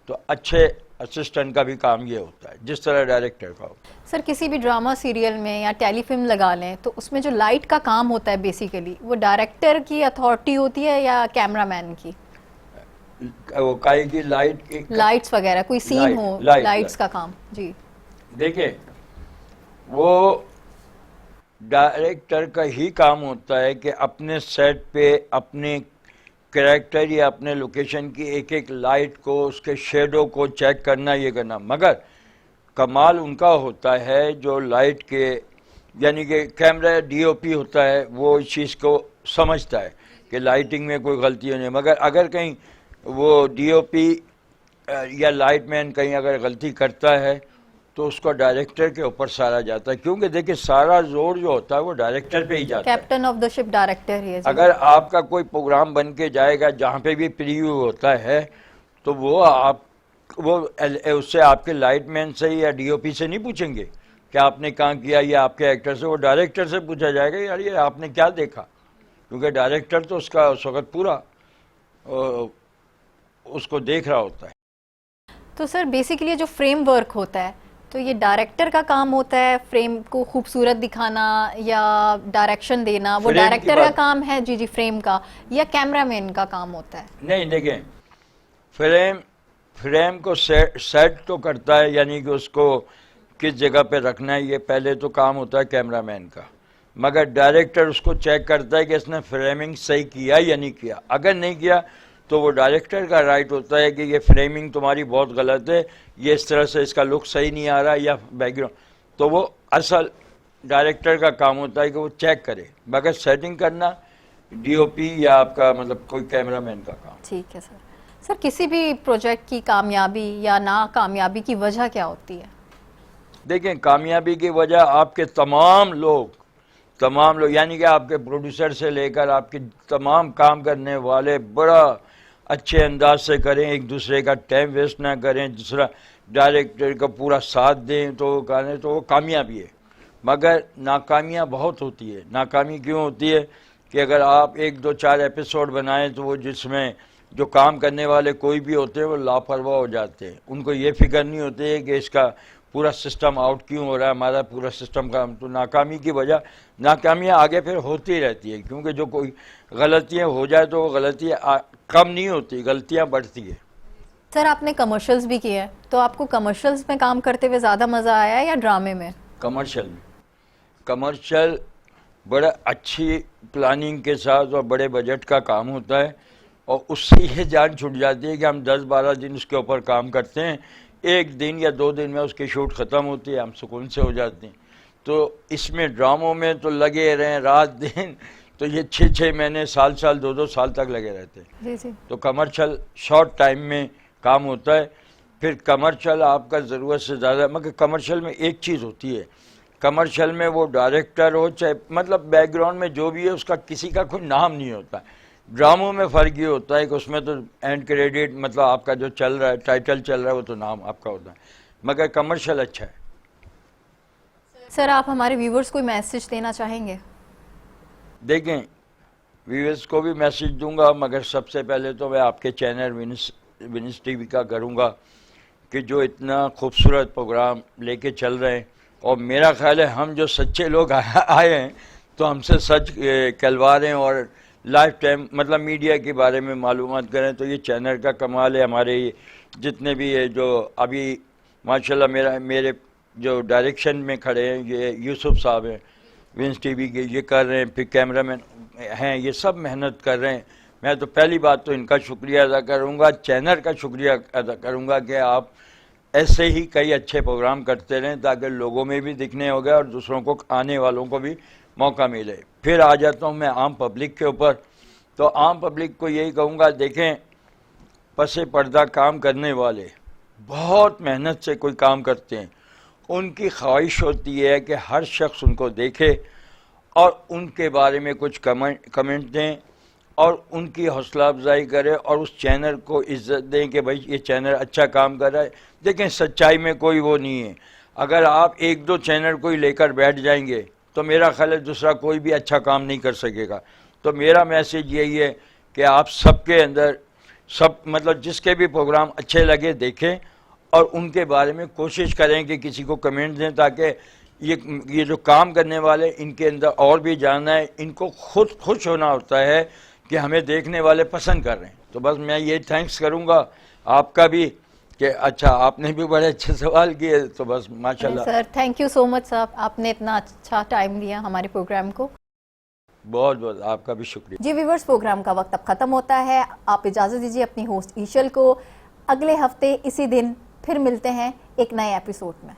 تو اچھے اسسٹنٹ کا بھی کام یہ ہوتا ہے جس طرح ڈائریکٹر کا ہوتا ہے. سر کسی بھی ڈرامہ سیریل میں یا ٹیلی فلم لگا لیں تو اس میں جو لائٹ کا کام ہوتا ہے بیسیکلی وہ ڈائریکٹر کی اتھارٹی ہوتی ہے یا کیمرہ مین کی؟ وہ کائے کی لائٹس وغیرہ کوئی سین ہو, لائٹس کا کام. جی دیکھیں وہ ڈائریکٹر کا ہی کام ہوتا ہے کہ اپنے سیٹ پہ اپنے کریکٹر یا اپنے لوکیشن کی ایک ایک لائٹ کو, اس کے شیڈو کو چیک کرنا, یہ کرنا. مگر کمال ان کا ہوتا ہے جو لائٹ کے یعنی کہ کیمرہ ڈی او پی ہوتا ہے وہ اس چیز کو سمجھتا ہے کہ لائٹنگ میں کوئی غلطی نہیں. مگر اگر کہیں وہ ڈی او پی یا لائٹ مین کہیں اگر غلطی کرتا ہے تو اس کو ڈائریکٹر کے اوپر سارا جاتا ہے, کیونکہ دیکھیں سارا زور جو ہوتا ہے وہ ڈائریکٹر پہ ہی جاتا ہے. Captain of the ship director ہی ہے. اگر آپ کا کوئی پروگرام بن کے جائے گا جہاں پہ بھی پریویو ہوتا ہے تو وہ اس سے آپ کے لائٹ مین سے یا ڈی او پی سے نہیں پوچھیں گے کہ آپ نے کہاں کیا یا آپ کے ایکٹر سے, وہ ڈائریکٹر سے پوچھا جائے گا یار یہ آپ نے کیا دیکھا, کیونکہ ڈائریکٹر تو اس کا اس وقت پورا اس کو دیکھ رہا ہوتا ہے. تو سر بیسیکلی جو فریم ورک ہوتا ہے تو یہ ڈائریکٹر کا کام ہوتا ہے فریم کو خوبصورت دکھانا یا ڈائریکشن دینا, وہ ڈائریکٹر کا کام ہے جی فریم کا, یا کیمرہ مین کا کام ہوتا ہے؟ نہیں دیکھیں فریم کو سیٹ تو کرتا ہے, یعنی کہ اس کو کس جگہ پہ رکھنا ہے یہ پہلے تو کام ہوتا ہے کیمرہ مین کا. مگر ڈائریکٹر اس کو چیک کرتا ہے کہ اس نے فریمنگ صحیح کیا یا نہیں کیا. اگر نہیں کیا تو وہ ڈائریکٹر کا رائٹ ہوتا ہے کہ یہ فریمنگ تمہاری بہت غلط ہے, یہ اس طرح سے اس کا لک صحیح نہیں آ رہا یا بیک گراؤنڈ, تو وہ اصل ڈائریکٹر کا کام ہوتا ہے کہ وہ چیک کرے. مگر سیٹنگ کرنا ڈی او پی یا آپ کا مطلب کوئی کیمرہ مین کا کام. ٹھیک ہے سر. سر کسی بھی پروجیکٹ کی کامیابی یا ناکامیابی کی وجہ کیا ہوتی ہے؟ دیکھیں کامیابی کی وجہ آپ کے تمام لوگ یعنی کہ آپ کے پروڈیوسر سے لے کر آپ کے تمام کام کرنے والے بڑا اچھے انداز سے کریں, ایک دوسرے کا ٹائم ویسٹ نہ کریں, دوسرا ڈائریکٹر کا پورا ساتھ دیں تو وہ کامیابی ہے. مگر ناکامیاں بہت ہوتی ہے. ناکامی کیوں ہوتی ہے کہ اگر آپ 1 2 4 ایپیسوڈ بنائیں تو وہ جس میں جو کام کرنے والے کوئی بھی ہوتے ہیں وہ لاپرواہ ہو جاتے ہیں. ان کو یہ فکر نہیں ہوتی ہے کہ اس کا پورا سسٹم آؤٹ کیوں ہو رہا ہے, ہمارا پورا سسٹم کا. تو ناکامی کی وجہ ناکامیاں آگے پھر ہوتی رہتی ہے, کیونکہ جو کوئی غلطیاں ہو جائے تو وہ غلطیاں کم نہیں ہوتی, غلطیاں بڑھتی ہے. سر آپ نے کمرشلز بھی کیے ہیں تو آپ کو کمرشلز میں کام کرتے ہوئے زیادہ مزہ آیا یا ڈرامے میں؟ کمرشل بڑا اچھی پلاننگ کے ساتھ اور بڑے بجٹ کا کام ہوتا ہے, اور اس سے یہ جان چھٹ جاتی ہے کہ ہم 10-12 دن اس کے اوپر کام کرتے ہیں, 1 دن یا 2 دن میں اس کی شوٹ ختم ہوتی ہے, ہم سکون سے ہو جاتے ہیں. تو اس میں ڈراموں میں تو لگے رہیں رات دن, تو یہ 6 مہینے سال 2 سال تک لگے رہتے ہیں. تو کمرشل شارٹ ٹائم میں کام ہوتا ہے. پھر کمرشل آپ کا ضرورت سے زیادہ, مگر کمرشل میں ایک چیز ہوتی ہے, کمرشل میں وہ ڈائریکٹر ہو چاہے مطلب بیک گراؤنڈ میں جو بھی ہے اس کا کسی کا کوئی نام نہیں ہوتا. ڈراموں میں فرق یہ ہوتا ہے کہ اس میں تو اینڈ کریڈٹ مطلب آپ کا جو چل رہا ہے ٹائٹل چل رہا ہے وہ تو نام آپ کا ہوتا ہے, مگر کمرشل اچھا ہے. سر آپ ہمارے ویورز کو میسج دینا چاہیں گے؟ دیکھیں ویورز کو بھی میسج دوں گا, مگر سب سے پہلے تو میں آپ کے چینل ونس ٹی وی کا کروں گا کہ جو اتنا خوبصورت پروگرام لے کے چل رہے ہیں, اور میرا خیال ہے ہم جو سچے لوگ آئے ہیں تو ہم سے سچ کہلوا رہے ہیں اور لائف ٹائم مطلب میڈیا کے بارے میں معلومات کریں, تو یہ چینل کا کمال ہے. ہمارے جتنے بھی ہے جو ابھی ماشاءاللہ میرے جو ڈائریکشن میں کھڑے ہیں یہ یوسف صاحب ہیں ونس ٹی وی کے, یہ کر رہے ہیں, پھر کیمرہ مین ہیں, یہ سب محنت کر رہے ہیں. میں تو پہلی بات تو ان کا شکریہ ادا کروں گا, چینل کا شکریہ ادا کروں گا کہ آپ ایسے ہی کئی اچھے پروگرام کرتے رہیں تاکہ لوگوں میں بھی دکھنے ہو گئے اور دوسروں کو آنے والوں کو بھی موقع ملے. پھر آ جاتا ہوں میں عام پبلک کے اوپر. تو عام پبلک کو یہی کہوں گا, دیکھیں پس پردہ کام کرنے والے بہت محنت سے کوئی کام کرتے ہیں, ان کی خواہش ہوتی ہے کہ ہر شخص ان کو دیکھے اور ان کے بارے میں کچھ کمنٹ دیں اور ان کی حوصلہ افزائی کرے اور اس چینل کو عزت دیں کہ بھائی یہ چینل اچھا کام کر رہا ہے. دیکھیں سچائی میں کوئی وہ نہیں ہے, اگر آپ ایک دو چینل کوئی لے کر بیٹھ جائیں گے تو میرا خیال ہے دوسرا کوئی بھی اچھا کام نہیں کر سکے گا. تو میرا میسیج یہی ہے کہ آپ سب کے اندر مطلب جس کے بھی پروگرام اچھے لگے دیکھیں اور ان کے بارے میں کوشش کریں کہ کسی کو کمنٹ دیں تاکہ یہ جو کام کرنے والے ان کے اندر اور بھی جاننا ہے, ان کو خود خوش ہونا ہوتا ہے کہ ہمیں دیکھنے والے پسند کر رہے ہیں. تو بس میں یہ تھینکس کروں گا آپ کا بھی کہ اچھا آپ نے بھی بڑے اچھے سوال کیے. تو بس ماشاءاللہ سر تھینک یو سو مچ صاحب, آپ نے اتنا اچھا ٹائم دیا ہمارے پروگرام کو. بہت بہت آپ کا بھی شکریہ. جی ویورز, پروگرام کا وقت اب ختم ہوتا ہے. آپ اجازت دیجیے اپنی ہوسٹ ایشل کو. اگلے ہفتے اسی دن پھر ملتے ہیں ایک نئے ایپیسوڈ میں.